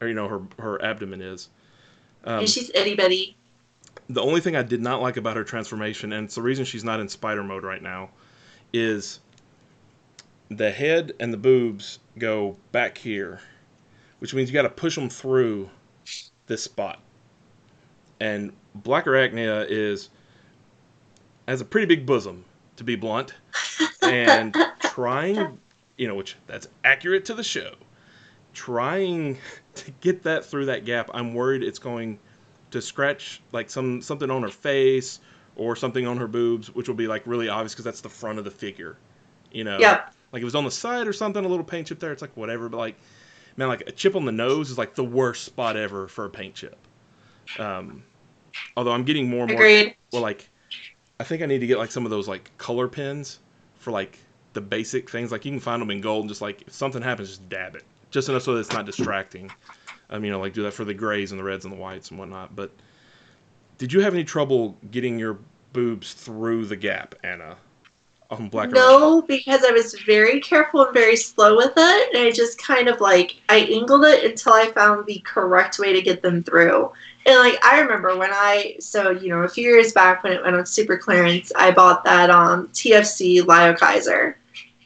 or her abdomen is. And she's itty bitty. The only thing I did not like about her transformation, and it's the reason she's not in spider mode right now, is the head and the boobs go back here, which means you got to push them through this spot. And Blackarachnia has a pretty big bosom, to be blunt, and trying, which that's accurate to the show, trying to get that through that gap, I'm worried it's going to scratch like something on her face or something on her boobs, which will be like really obvious because that's the front of the figure, Yep. Like if it was on the side or something, a little paint chip there, it's like whatever. But like, man, like a chip on the nose is like the worst spot ever for a paint chip. Although I'm getting more and more. Agreed. Well, like, I think I need to get like some of those like color pens for like the basic things. Like you can find them in gold and just like if something happens, just dab it, just enough so that it's not distracting. Like do that for the grays and the reds and the whites and whatnot. But did you have any trouble getting your boobs through the gap, Anna? On Blackarachnia? No, because I was very careful and very slow with it, and I just kind of I angled it until I found the correct way to get them through. And I remember when a few years back when it went on super clearance, I bought that TFC Lio Kaiser,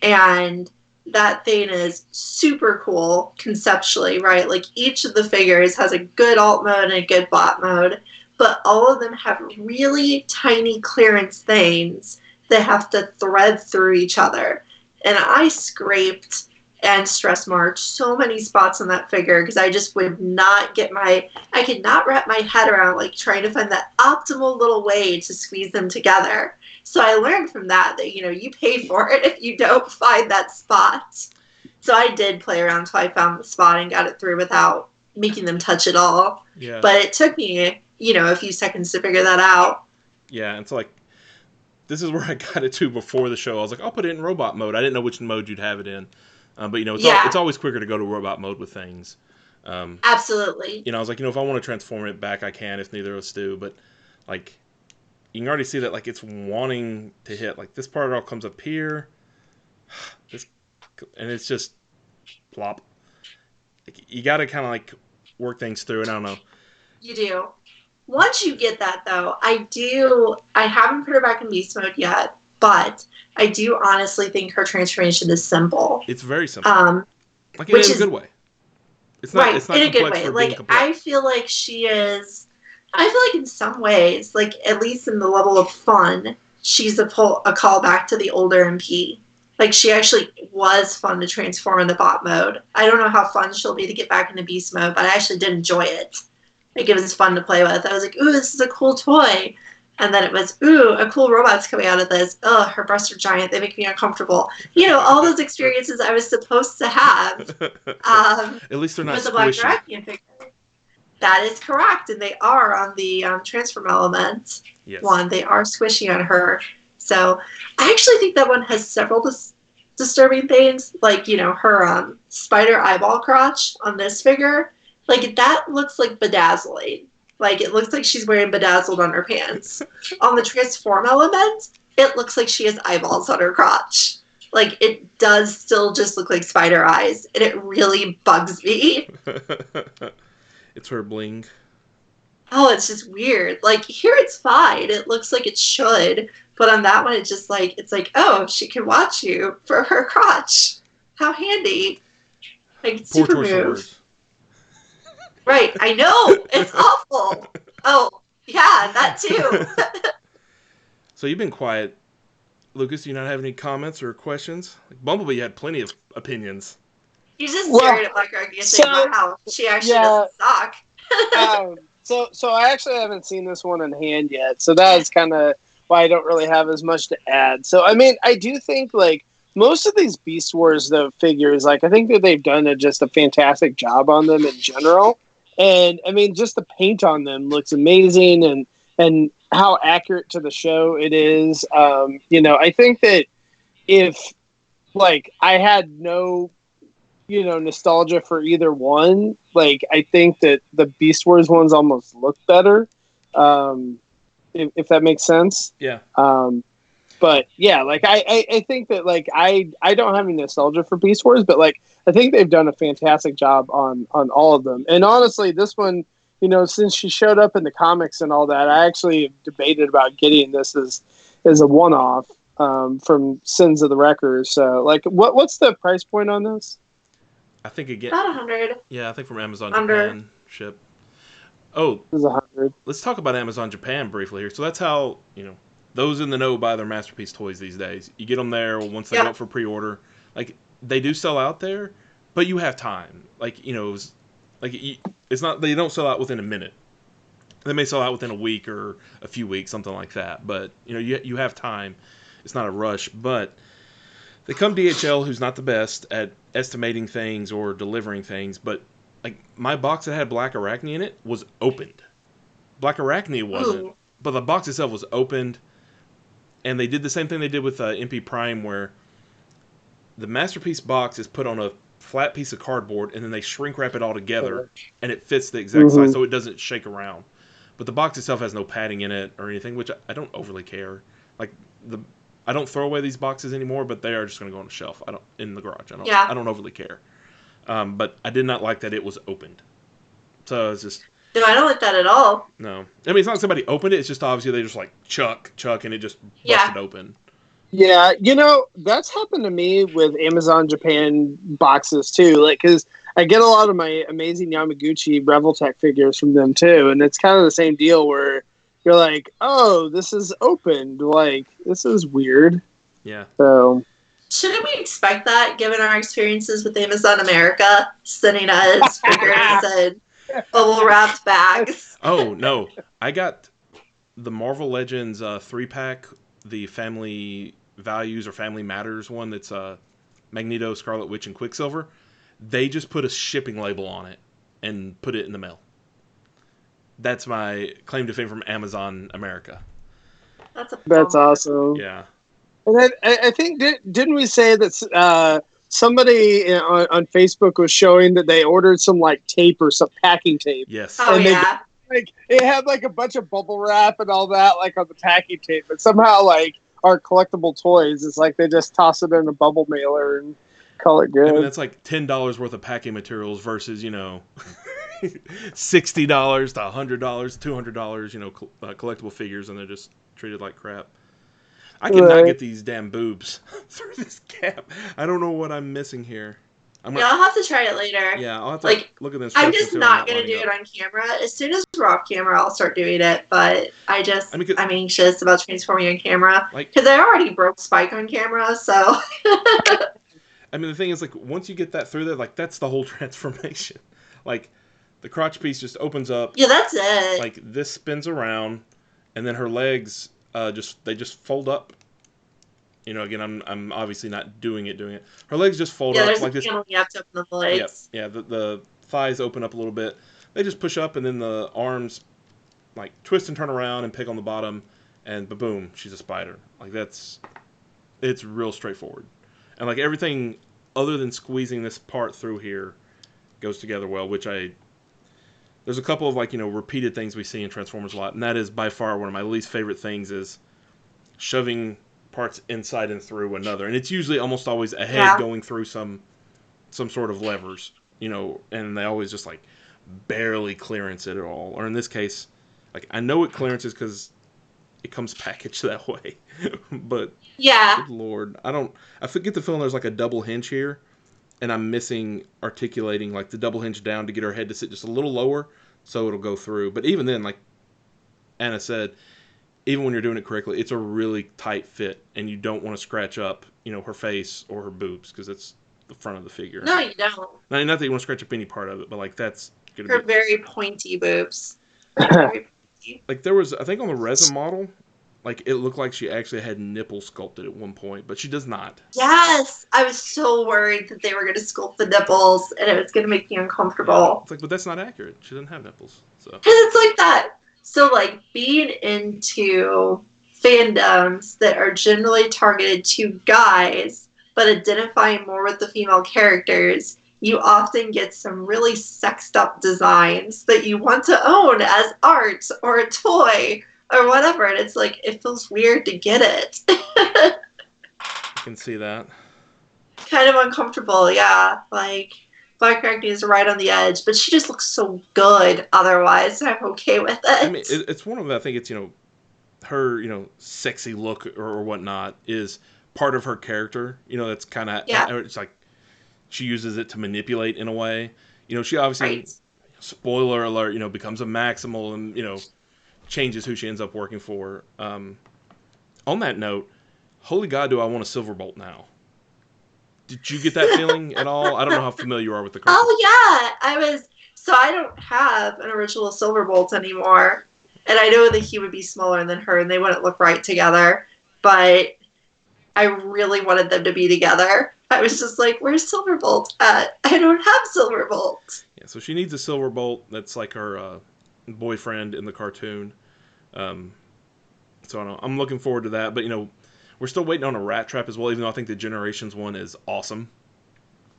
and that thing is super cool conceptually, right? Like each of the figures has a good alt mode and a good bot mode, but all of them have really tiny clearance things that have to thread through each other. And I scraped and stress marked so many spots on that figure because I just would not I could not wrap my head around trying to find that optimal little way to squeeze them together. So I learned from that you pay for it if you don't find that spot. So I did play around until I found the spot and got it through without making them touch at all. Yeah. But it took me, a few seconds to figure that out. Yeah, it's this is where I got it to before the show. I was like, I'll put it in robot mode. I didn't know which mode you'd have it in. But, it's always quicker to go to robot mode with things. Absolutely. I was like, if I want to transform it back, I can, if neither of us do. But, you can already see that, it's wanting to hit. This part all comes up here. And it's just plop. You got to kind of, work things through. And I don't know. You do. Once you get that, though, I haven't put her back in beast mode yet, but I do honestly think her transformation is simple. It's very simple. Which in a good way. It's not, right, it's not in a good way. I feel like she is, in some ways, at least in the level of fun, she's a callback to the older MP. She actually was fun to transform in the bot mode. I don't know how fun she'll be to get back into beast mode, but I actually did enjoy it. It was fun to play with. I was like, ooh, this is a cool toy. And then it was, ooh, a cool robot's coming out of this. Ugh, her breasts are giant. They make me uncomfortable. All those experiences I was supposed to have. At least they're not with the squishy. Blackarachnia figure. That is correct. And they are on the Transform Element one. They are squishy on her. So I actually think that one has several disturbing things. Her spider eyeball crotch on this figure. That looks like bedazzling. It looks like she's wearing bedazzled underpants. On the Transform Element, it looks like she has eyeballs on her crotch. It does still just look like spider eyes, and it really bugs me. It's her bling. Oh, it's just weird. Here it's fine. It looks like it should. But on that one, it's just oh, she can watch you for her crotch. How handy. Super move. Right, I know. It's awful. Oh, yeah, that too. So you've been quiet. Lucas, do you not have any comments or questions? Bumblebee had plenty of opinions. You just stared at Blackarachnia saying, wow, she actually doesn't suck. So I actually haven't seen this one in hand yet. So that's kind of why I don't really have as much to add. So, I do think, most of these Beast Wars, though, figures, I think that they've done just a fantastic job on them in general. And just the paint on them looks amazing, and how accurate to the show it is. I think that if I had no nostalgia for either one. Like, I think that the Beast Wars ones almost look better, if that makes sense. Yeah. But yeah, like I think that like I don't have any nostalgia for Beast Wars, but like I think they've done a fantastic job on all of them. And honestly, this one, since she showed up in the comics and all that, I actually debated about getting this as a one-off from Sins of the Wreckers. So like, what's the price point on this? I think again. About 100. Yeah, I think from Amazon Under. Japan ship. Oh, This is 100. let's talk about Amazon Japan briefly here. So that's how those in the know buy their Masterpiece toys these days. You get them there once they go up for pre-order. Like they do sell out there, but you have time. Like it's not they don't sell out within a minute. They may sell out within a week or a few weeks, something like that. But you have time. It's not a rush. But they come DHL, who's not the best at estimating things or delivering things. But like my box that had Blackarachnia in it was opened. Blackarachnia wasn't, but the box itself was opened. And they did the same thing they did with MP Prime, where the Masterpiece box is put on a flat piece of cardboard, and then they shrink wrap it all together, and it fits the exact size, so it doesn't shake around. But the box itself has no padding in it or anything, which I don't overly care. Like I don't throw away these boxes anymore, but they are just going to go on the shelf. I don't in the garage. I don't overly care. But I did not like that it was opened. So it's just. No, I don't like that at all. No. I mean, it's not like somebody opened it. It's just obviously they just like chuck, and it just busted open. Yeah, that's happened to me with Amazon Japan boxes too. Like, because I get a lot of my Amazing Yamaguchi Reveltech figures from them too, and it's kind of the same deal where you're like, oh, this is opened. Like, this is weird. Yeah. So. Shouldn't we expect that, given our experiences with Amazon America, sending us figures and bubble wrapped bags? Oh no, I got the Marvel Legends 3-pack, the Family Values or Family Matters one. That's Magneto, Scarlet Witch, and Quicksilver. They just put a shipping label on it and put it in the mail. That's my claim to fame from Amazon America. That's awesome. Yeah. And then I think didn't we say that somebody on Facebook was showing that they ordered some like tape or some packing tape? Yes. Oh, and yeah. Like it had like a bunch of bubble wrap and all that like on the packing tape, but somehow like our collectible toys, it's like they just toss it in a bubble mailer and call it good. I mean, that's like $10 worth of packing materials versus $60 to $100, $200, collectible figures, and they're just treated like crap. I cannot get these damn boobs through this cap. I don't know what I'm missing here. I'll have to try it later. Yeah, I'll have to look at this. I'm just not going to do it on camera. As soon as we're off camera, I'll start doing it. But I'm anxious about transforming on camera. Because I already broke Spike on camera, so. I mean, the thing is, like, once you get that through there, like, that's the whole transformation. Like, the crotch piece just opens up. Yeah, that's it. Like, this spins around, and then her legs just fold up. Again, I'm obviously not doing it. Her legs just fold up like this. You have to open the legs. Yeah. The thighs open up a little bit. They just push up, and then the arms like twist and turn around and pick on the bottom, and boom, she's a spider. Like it's real straightforward, and like everything other than squeezing this part through here goes together well. There's a couple of repeated things we see in Transformers a lot, and that is by far one of my least favorite things is shoving parts inside and through another, and it's usually almost always a head going through some sort of levers, and they always just like barely clearance it at all. Or in this case, like I know it clearances because it comes packaged that way, but good Lord, I forget the feeling there's like a double hinge here, and I'm missing articulating like the double hinge down to get her head to sit just a little lower so it'll go through. But even then, like Anna said, even when you're doing it correctly, it's a really tight fit, and you don't want to scratch up, her face or her boobs because it's the front of the figure. No, you don't. Not that you want to scratch up any part of it, but like that's gonna be very pointy boobs. Like there was, I think on the resin model, like it looked like she actually had nipples sculpted at one point, but she does not. Yes, I was so worried that they were going to sculpt the nipples, and it was going to make me uncomfortable. Yeah. It's like, but that's not accurate. She doesn't have nipples, so. Because it's like that. So, like, being into fandoms that are generally targeted to guys, but identifying more with the female characters, you often get some really sexed up designs that you want to own as art or a toy or whatever. And it's like, it feels weird to get it. I can see that. Kind of uncomfortable, yeah. Like, Blackarachnia is right on the edge, but she just looks so good otherwise, so I'm okay with it. I mean, it's one of the, I think it's, her, sexy look or whatnot is part of her character. That's kind of, it's like she uses it to manipulate in a way. She obviously, spoiler alert, becomes a Maximal and, changes who she ends up working for. On that note, holy God, do I want a Silverbolt now? Did you get that feeling at all? I don't know how familiar you are with the cartoon. Oh, yeah. So I don't have an original Silverbolt anymore. And I know that he would be smaller than her and they wouldn't look right together. But I really wanted them to be together. I was just like, where's Silverbolt at? I don't have Silverbolt. Yeah, so she needs a Silverbolt that's like her boyfriend in the cartoon. So I don't know. I'm looking forward to that. But, we're still waiting on a Rat Trap as well, even though I think the Generations one is awesome.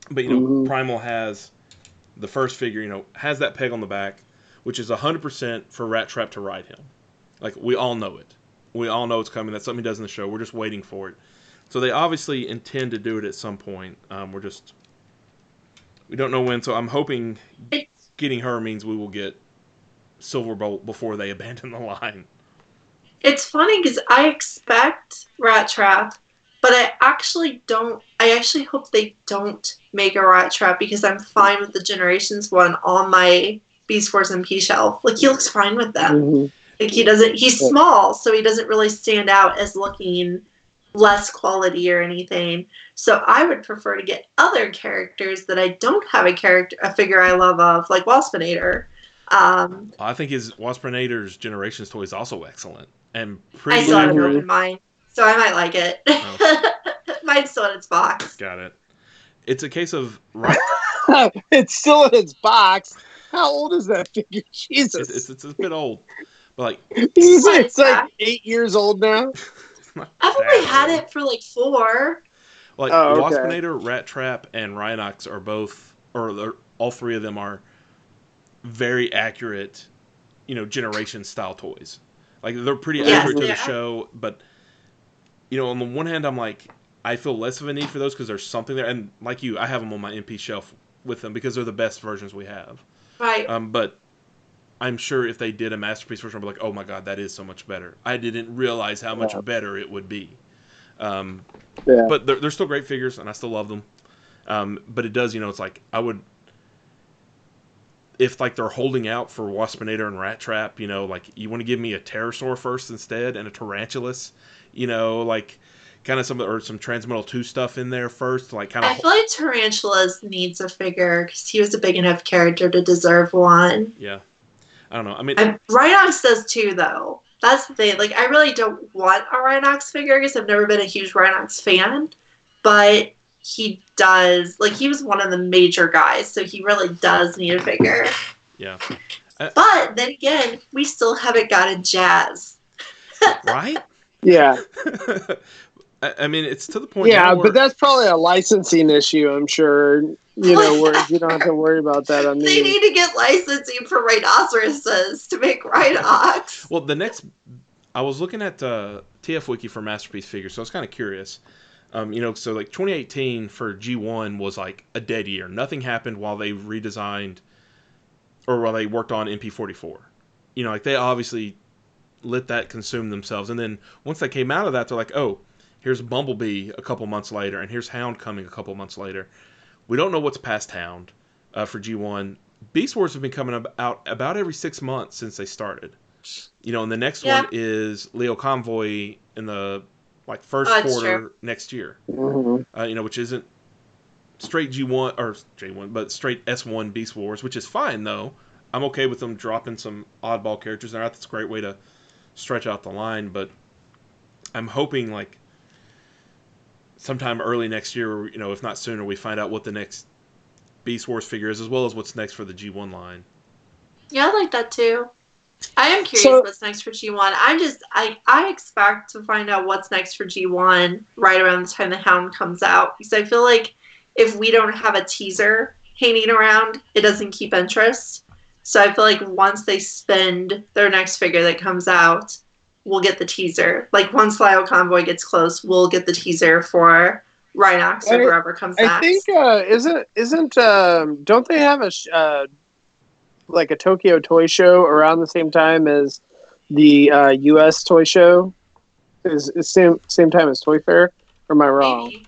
But, Primal has the first figure, has that peg on the back, which is 100% for Rat Trap to ride him. Like, we all know it. We all know it's coming. That's something he does in the show. We're just waiting for it. So they obviously intend to do it at some point. We don't know when. So I'm hoping getting her means we will get Silverbolt before they abandon the line. It's funny because I expect Rat Trap, but I actually don't. I actually hope they don't make a Rat Trap because I'm fine with the Generations one on my Beast Force MP shelf. Like, he looks fine with them. Mm-hmm. Like, he's small, so he doesn't really stand out as looking less quality or anything. So I would prefer to get other characters that I don't have a figure I love of, like Waspinator. I think his Waspinator's Generations toy is also excellent. And I still have an open mind, so I might like it. Oh. Mine's still in its box. Got it. It's a case of it's still in its box. How old is that figure? Jesus, it's a bit old. But like, it's like 8 years old now. I've only had it for like 4. Like, Waspinator, Rat Trap, and Rhinox are both, or all three of them are very accurate, Generation style toys. Like, they're pretty accurate to the show, but, on the one hand, I'm like, I feel less of a need for those because there's something there. And like you, I have them on my MP shelf with them because they're the best versions we have. Right. But I'm sure if they did a Masterpiece version, I'd be like, oh my God, that is so much better. I didn't realize how much better it would be. But they're still great figures, and I still love them. But it does, it's like, I would... If, like, they're holding out for Waspinator and Rat Trap, like, you want to give me a Pterosaur first instead and a Tarantulas, like, kind of some Transmetal 2 stuff in there first. Like, kind of. I feel like Tarantulas needs a figure because he was a big enough character to deserve one. Yeah. I don't know. I mean, Rhinox does too, though. That's the thing. Like, I really don't want a Rhinox figure because I've never been a huge Rhinox fan, but he does, like, he was one of the major guys, so he really does need a figure. Yeah. But then again, we still haven't got a Jazz. Right? Yeah. I mean, it's to the point. Yeah, but that's probably a licensing issue, I'm sure. Where you don't have to worry about that. They need to get licensing for rhinoceroses to make Rhinox. Well, I was looking at TF Wiki for Masterpiece figures, so I was kind of curious. So like 2018 for G1 was like a dead year. Nothing happened while they redesigned or while they worked on MP44. Like they obviously let that consume themselves. And then once they came out of that, they're like, oh, here's Bumblebee a couple months later, and here's Hound coming a couple months later. We don't know what's past Hound for G1. Beast Wars have been coming out about every 6 months since they started. And the next one is Leo Convoy in the first quarter next year. Mm-hmm. Which isn't straight G1 or J1, but straight S1 Beast Wars, which is fine though. I'm okay with them dropping some oddball characters there. That's a great way to stretch out the line, but I'm hoping like sometime early next year, if not sooner, we find out what the next Beast Wars figure is, as well as what's next for the G1 line. Yeah, I like that too. I am curious what's next for G1. I expect to find out what's next for G1 right around the time the Hound comes out. Because I feel like if we don't have a teaser hanging around, it doesn't keep interest. So I feel like once they spend their next figure that comes out, we'll get the teaser. Like once Lyle Convoy gets close, we'll get the teaser for Rhinox or whoever comes I next. think isn't don't they have like a Tokyo Toy Show around the same time as the U.S. Toy Show? Is same time as Toy Fair? Or am I wrong? Maybe.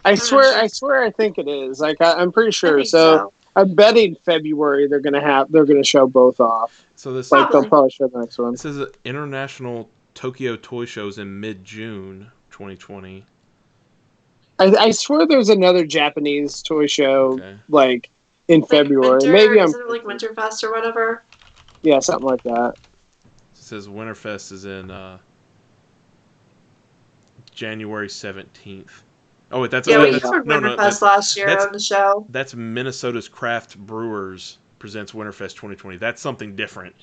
I swear, I think it is. Like I'm pretty sure. I think so. I'm betting February they're gonna show both off. So this Like they'll probably show the next one. This is International Tokyo Toy Shows in mid-June 2020. I swear there's another Japanese toy show like in Like February. Winter, Maybe isn't it like Winterfest or whatever? Yeah, something like that. It says Winterfest is in January 17th. Oh wait, that's we that's, covered Winterfest last year on the show. That's Minnesota's Craft Brewers presents Winterfest 2020. That's something different.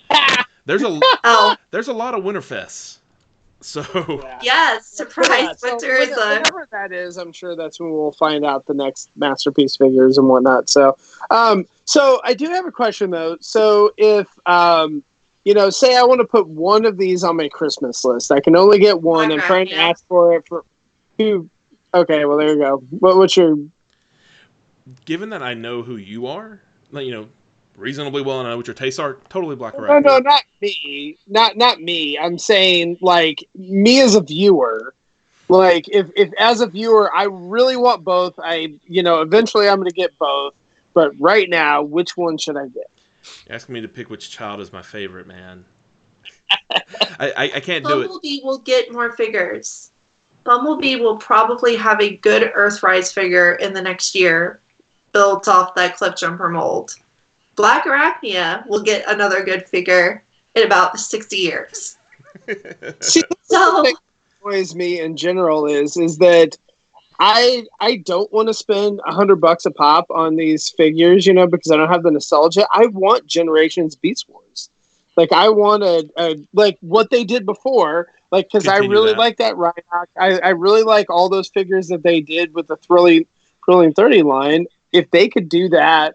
There's a lot of Winterfests. So yes, surprise! Winter is whatever that is. I'm sure that's when we'll find out the next Masterpiece figures and whatnot. So, so I do have a question though. So if say I want to put one of these on my Christmas list, I can only get one. I'm trying to ask for it for two. Okay, well there you go. What's your? Given that I know who you are, reasonably well, and I know what your tastes are. Totally Blackarachnia. No, not me. Not me. I'm saying like me as a viewer. Like if as a viewer, I really want both. Eventually I'm going to get both. But right now, which one should I get? You're asking me to pick which child is my favorite, man. I can't do it. Bumblebee will get more figures. Bumblebee will probably have a good Earthrise figure in the next year, built off that Cliff Jumper mold. Blackarachnia will get another good figure in about 60 years. See, so what annoys me in general is that I don't want to spend $100 a pop on these figures, because I don't have the nostalgia. I want Generations Beast Wars. Like I want like what they did before, like because I really like that Rhinox. I really like all those figures that they did with the Thrilling 30 line. If they could do that,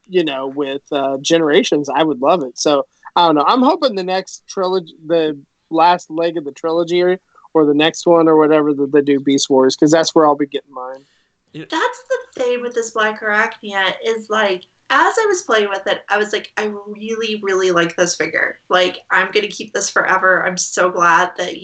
with Generations, I would love it. So I don't know. I'm hoping the next trilogy, the last leg of the trilogy, or the next one, or whatever, that they do Beast Wars, because that's where I'll be getting mine. That's the thing with this Blackarachnia is like, as I was playing with it, I was like, I really, really like this figure. Like, I'm going to keep this forever. I'm so glad that,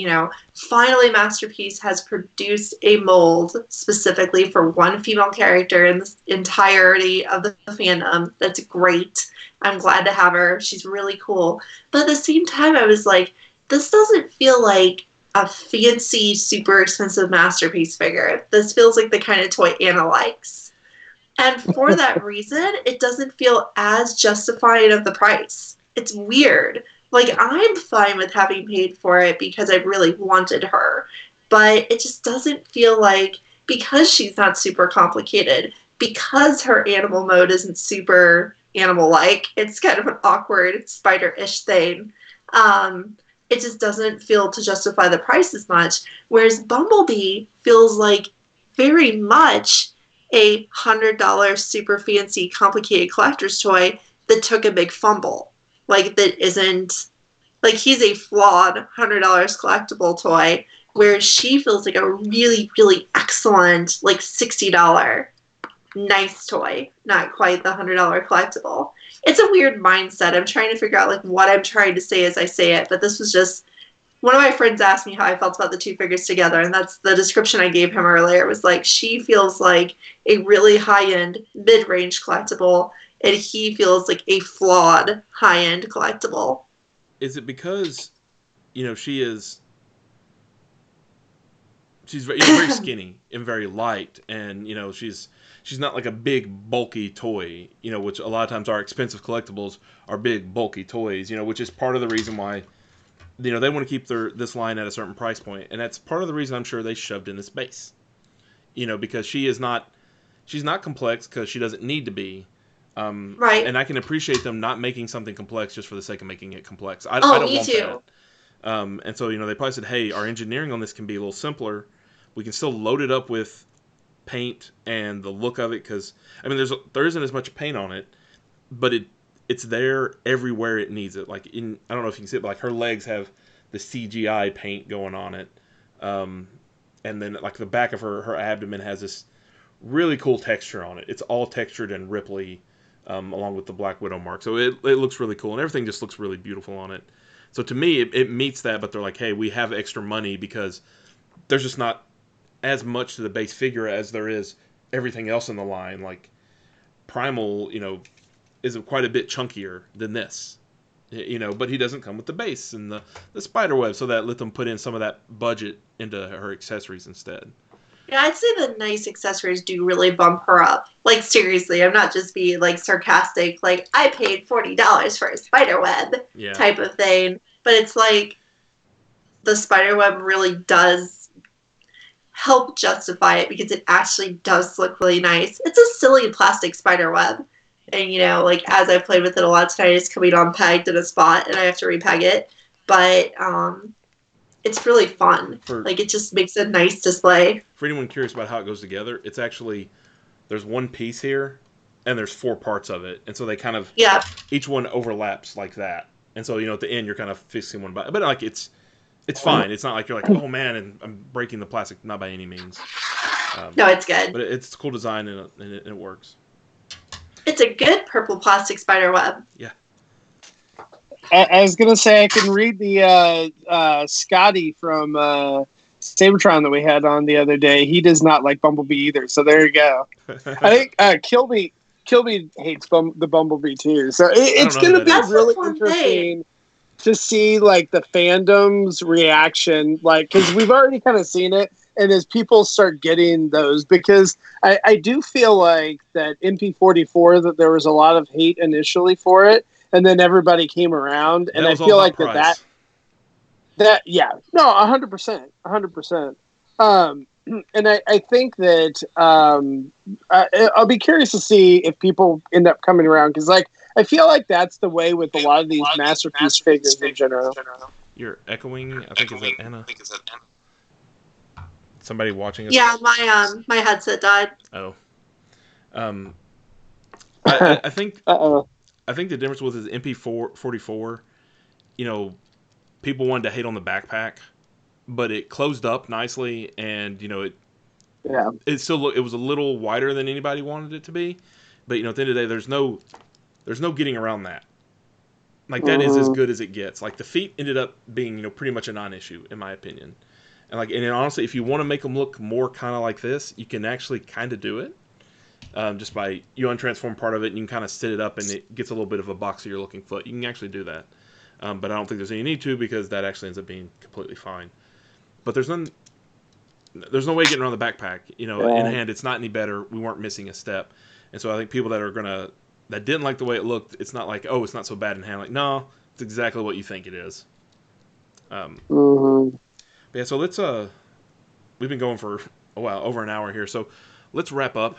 finally Masterpiece has produced a mold specifically for one female character in the entirety of the fandom. That's great. I'm glad to have her. She's really cool. But at the same time, I was like, this doesn't feel like a fancy, super expensive Masterpiece figure. This feels like the kind of toy Anna likes. And for that reason, it doesn't feel as justifying of the price. It's weird. Like, I'm fine with having paid for it because I really wanted her. But it just doesn't feel like, because she's not super complicated, because her animal mode isn't super animal-like, it's kind of an awkward spider-ish thing. It just doesn't feel to justify the price as much. Whereas Bumblebee feels like very much a $100 super fancy complicated collector's toy that took a big fumble. Like, that isn't, like, he's a flawed $100 collectible toy, whereas she feels like a really, really excellent, like, $60 nice toy, not quite the $100 collectible. It's a weird mindset. I'm trying to figure out, like, what I'm trying to say as I say it, but this was just, one of my friends asked me how I felt about the two figures together, and that's the description I gave him earlier. It was like, she feels like a really high-end, mid-range collectible, and he feels like a flawed, high-end collectible. Is it because, she's very skinny and very light, and, she's not like a big, bulky toy, which a lot of times our expensive collectibles are big, bulky toys, which is part of the reason why they want to keep this line at a certain price point, and that's part of the reason I'm sure they shoved in this base. Because she's not complex because she doesn't need to be. Right. And I can appreciate them not making something complex just for the sake of making it complex. I don't want that. And so they probably said, hey, our engineering on this can be a little simpler. We can still load it up with paint and the look of it, because I mean there isn't as much paint on it, but it's there everywhere it needs it. Like I don't know if you can see it, but like her legs have the CGI paint going on it, and then like the back of her abdomen has this really cool texture on it. It's all textured and ripply, along with the Black Widow mark. So it looks really cool, and everything just looks really beautiful on it. So to me, it meets that, but they're like, hey, we have extra money because there's just not as much to the base figure as there is everything else in the line. Like Primal, is quite a bit chunkier than this, but he doesn't come with the base and the spider web, so that let them put in some of that budget into her accessories instead. Yeah, I'd say the nice accessories do really bump her up. Like, seriously, I'm not just being, like, sarcastic, like, I paid $40 for a spider web type of thing. But it's like, the spider web really does help justify it because it actually does look really nice. It's a silly plastic spider web. And, like, as I played with it a lot tonight, it's coming on pegged in a spot, and I have to repeg it. But, it's really fun. It just makes a nice display. For anyone curious about how it goes together, it's actually, there's one piece here, and there's 4 parts of it. And so they kind of, each one overlaps like that. And so, at the end, you're kind of fixing one by, but like, it's fine. It's not like you're like, oh man, and I'm breaking the plastic. Not by any means. No, it's good. But it's a cool design, and it works. It's a good purple plastic spider web. Yeah. I was gonna say I can read the Scotty from Sabertron that we had on the other day. He does not like Bumblebee either, so there you go. I think Kilby hates the Bumblebee too, so it's gonna be really interesting to see like the fandom's reaction, like because we've already kind of seen it, and as people start getting those, because I do feel like that MP44 that there was a lot of hate initially for it. And then everybody came around, and I feel like that yeah, no, 100%, 100%. And I think that I'll be curious to see if people end up coming around, because like I feel like that's the way with a lot of these masterpiece figures in general. You're echoing. I think is that Anna. Somebody watching us. Yeah, my headset died. Oh. I think. I think the difference with his MP44, people wanted to hate on the backpack, but it closed up nicely, and it still it was a little wider than anybody wanted it to be, but at the end of the day, there's no getting around that. Like that is as good as it gets. Like the feet ended up being pretty much a non-issue in my opinion, and honestly, if you want to make them look more kind of like this, you can actually kind of do it. Just by you untransform part of it, and you can kind of sit it up, and it gets a little bit of a boxier looking foot. You can actually do that, but I don't think there's any need to, because that actually ends up being completely fine. But there's no way getting around the backpack. In hand, it's not any better. We weren't missing a step, and so I think people that didn't like the way it looked, it's not like, oh, it's not so bad in hand. Like, no, it's exactly what you think it is. But yeah, so let's we've been going for a while, over an hour here, so let's wrap up.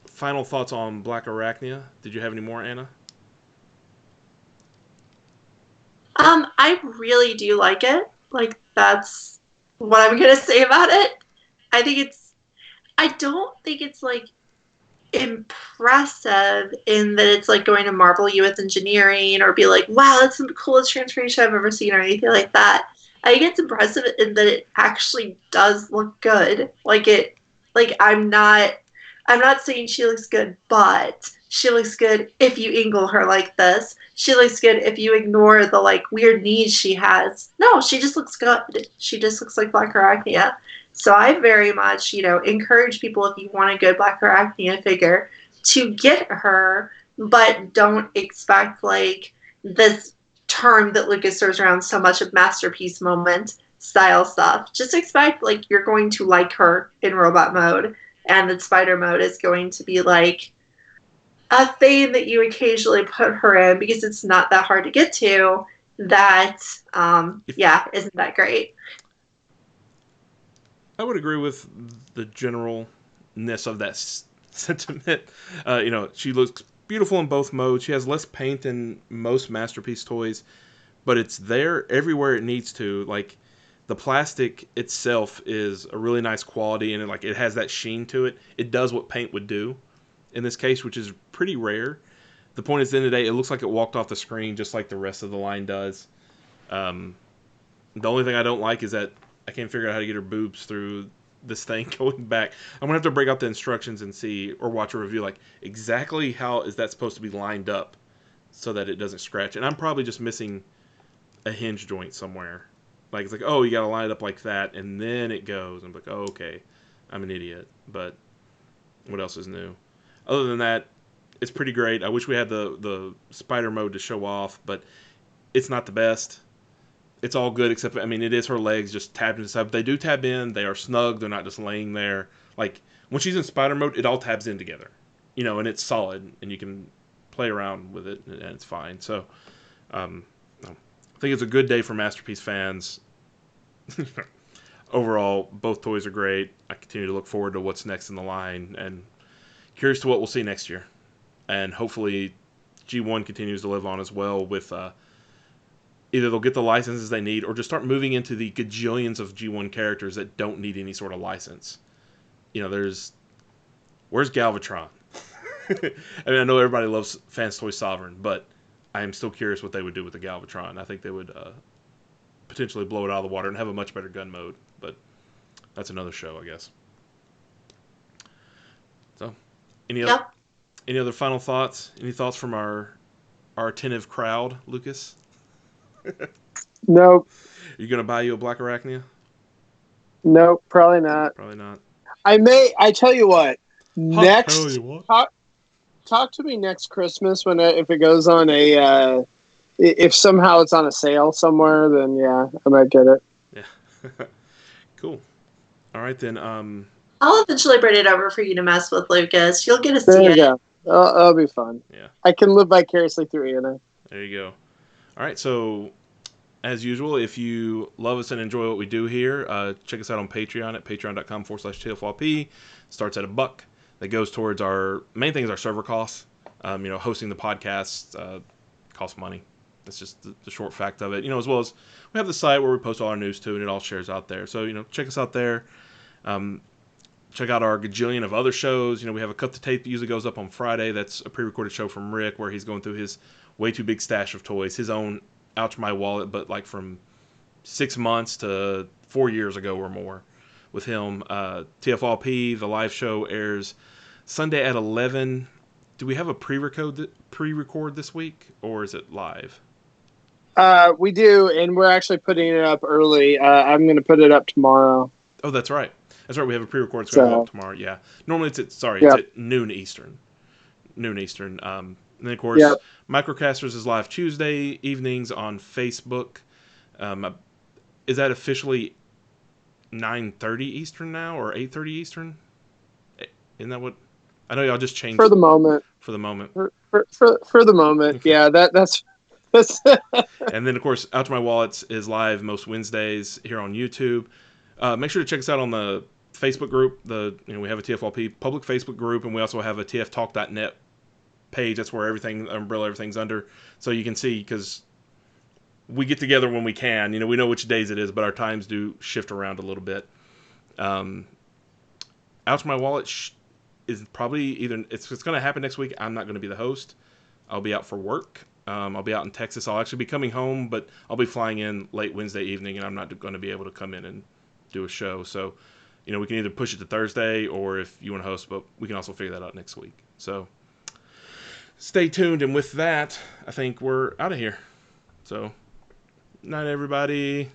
Final thoughts on Blackarachnia. Did you have any more, Anna? I really do like it. Like, that's what I'm gonna say about it. I don't think it's like impressive in that it's like going to marvel you with engineering or be like, wow, that's the coolest transformation I've ever seen or anything like that. I think it's impressive in that it actually does look good. I'm not saying she looks good, but she looks good if you angle her like this. She looks good if you ignore the like weird knees she has. No, she just looks good. She just looks like Blackarachnia. So I very much, encourage people, if you want a good Blackarachnia figure, to get her, but don't expect like this term that Lucas throws around so much of masterpiece moment style stuff. Just expect like you're going to like her in robot mode, and that spider mode is going to be like a thing that you occasionally put her in because it's not that hard to get to. That isn't that great. I would agree with the generalness of that sentiment. She looks beautiful in both modes. She has less paint than most masterpiece toys, but it's there everywhere it needs to. Like the plastic itself is a really nice quality, and it has that sheen to it. It does what paint would do in this case, which is pretty rare. The point is, at the end of the day, it looks like it walked off the screen just like the rest of the line does. Um, the only thing I don't like is that I can't figure out how to get her boobs through this thing going back. I'm gonna have to break out the instructions and see, or watch a review, like exactly how is that supposed to be lined up so that it doesn't scratch. And I'm probably just missing a hinge joint somewhere. Like it's like, oh, you gotta line it up like that, and then it goes. I'm like, oh, okay, I'm an idiot. But what else is new? Other than that, it's pretty great. I wish we had the spider mode to show off, but it's not the best. It's all good except, I mean, it is her legs just tabbed inside. But they do tab in. They are snug. They're not just laying there. Like when she's in spider mode, it all tabs in together, and it's solid, and you can play around with it, and it's fine. So, I think it's a good day for Masterpiece fans. Overall, both toys are great. I continue to look forward to what's next in the line, and curious to what we'll see next year. And hopefully, G1 continues to live on as well with either they'll get the licenses they need or just start moving into the gajillions of G1 characters that don't need any sort of license. Where's Galvatron? I mean, I know everybody loves Fans Toy Sovereign, but I am still curious what they would do with the Galvatron. I think they would potentially blow it out of the water and have a much better gun mode, but that's another show, I guess. So, any other, Yep. any other final thoughts? Any thoughts from our attentive crowd, Lucas? Nope. You gonna buy you a Blackarachnia? Nope, probably not. Probably not. I tell you what. Next, Tell you what. talk to me next Christmas if it goes on if somehow it's on a sale somewhere, then yeah, I might get it. Yeah. Cool. All right then. I'll eventually bring it over for you to mess with, Lucas. You'll get to There see you it. go. That'll be fun. Yeah. I can live vicariously through Anna. There you go. All right. So, as usual, if you love us and enjoy what we do here, check us out on Patreon at patreon.com/TFLP. Starts at $1. That goes towards our main thing is our server costs. Hosting the podcast costs money. That's just the short fact of it. As well as we have the site where we post all our news too, and it all shares out there. So, check us out there. Check out our gajillion of other shows. We have a Cut the Tape that usually goes up on Friday. That's a pre-recorded show from Rick where he's going through his way too big stash of toys. His own Ouch My Wallet, but like from 6 months to 4 years ago or more with him. TFLP, the live show airs Sunday at 11. Do we have a pre-record this week, or is it live? We do, and we're actually putting it up early. I'm going to put it up tomorrow. Oh, that's right. That's right. We have a pre-record. It's going to go up tomorrow. Yeah. Normally it's at noon Eastern. And then of course, Microcasters is live Tuesday evenings on Facebook. Is that officially 9:30 Eastern now, or 8:30 Eastern? Isn't that what? I know y'all just changed for the moment. For the moment. For the moment, okay. Yeah. That's. And then of course, Out to My Wallets is live most Wednesdays here on YouTube. Make sure to check us out on the Facebook group. We have a TFLP public Facebook group, and we also have a tftalk.net page. That's where everything's under, so you can see, because we get together when we can. We know which days it is, but our times do shift around a little bit. Out to My Wallet is probably it's going to happen next week. I'm not going to be the host. I'll be out for work. I'll be out in Texas. I'll actually be coming home, but I'll be flying in late Wednesday evening, and I'm not going to be able to come in and do a show. So, we can either push it to Thursday, or if you want to host, but we can also figure that out next week. So, stay tuned. And with that, I think we're out of here. So, night, everybody.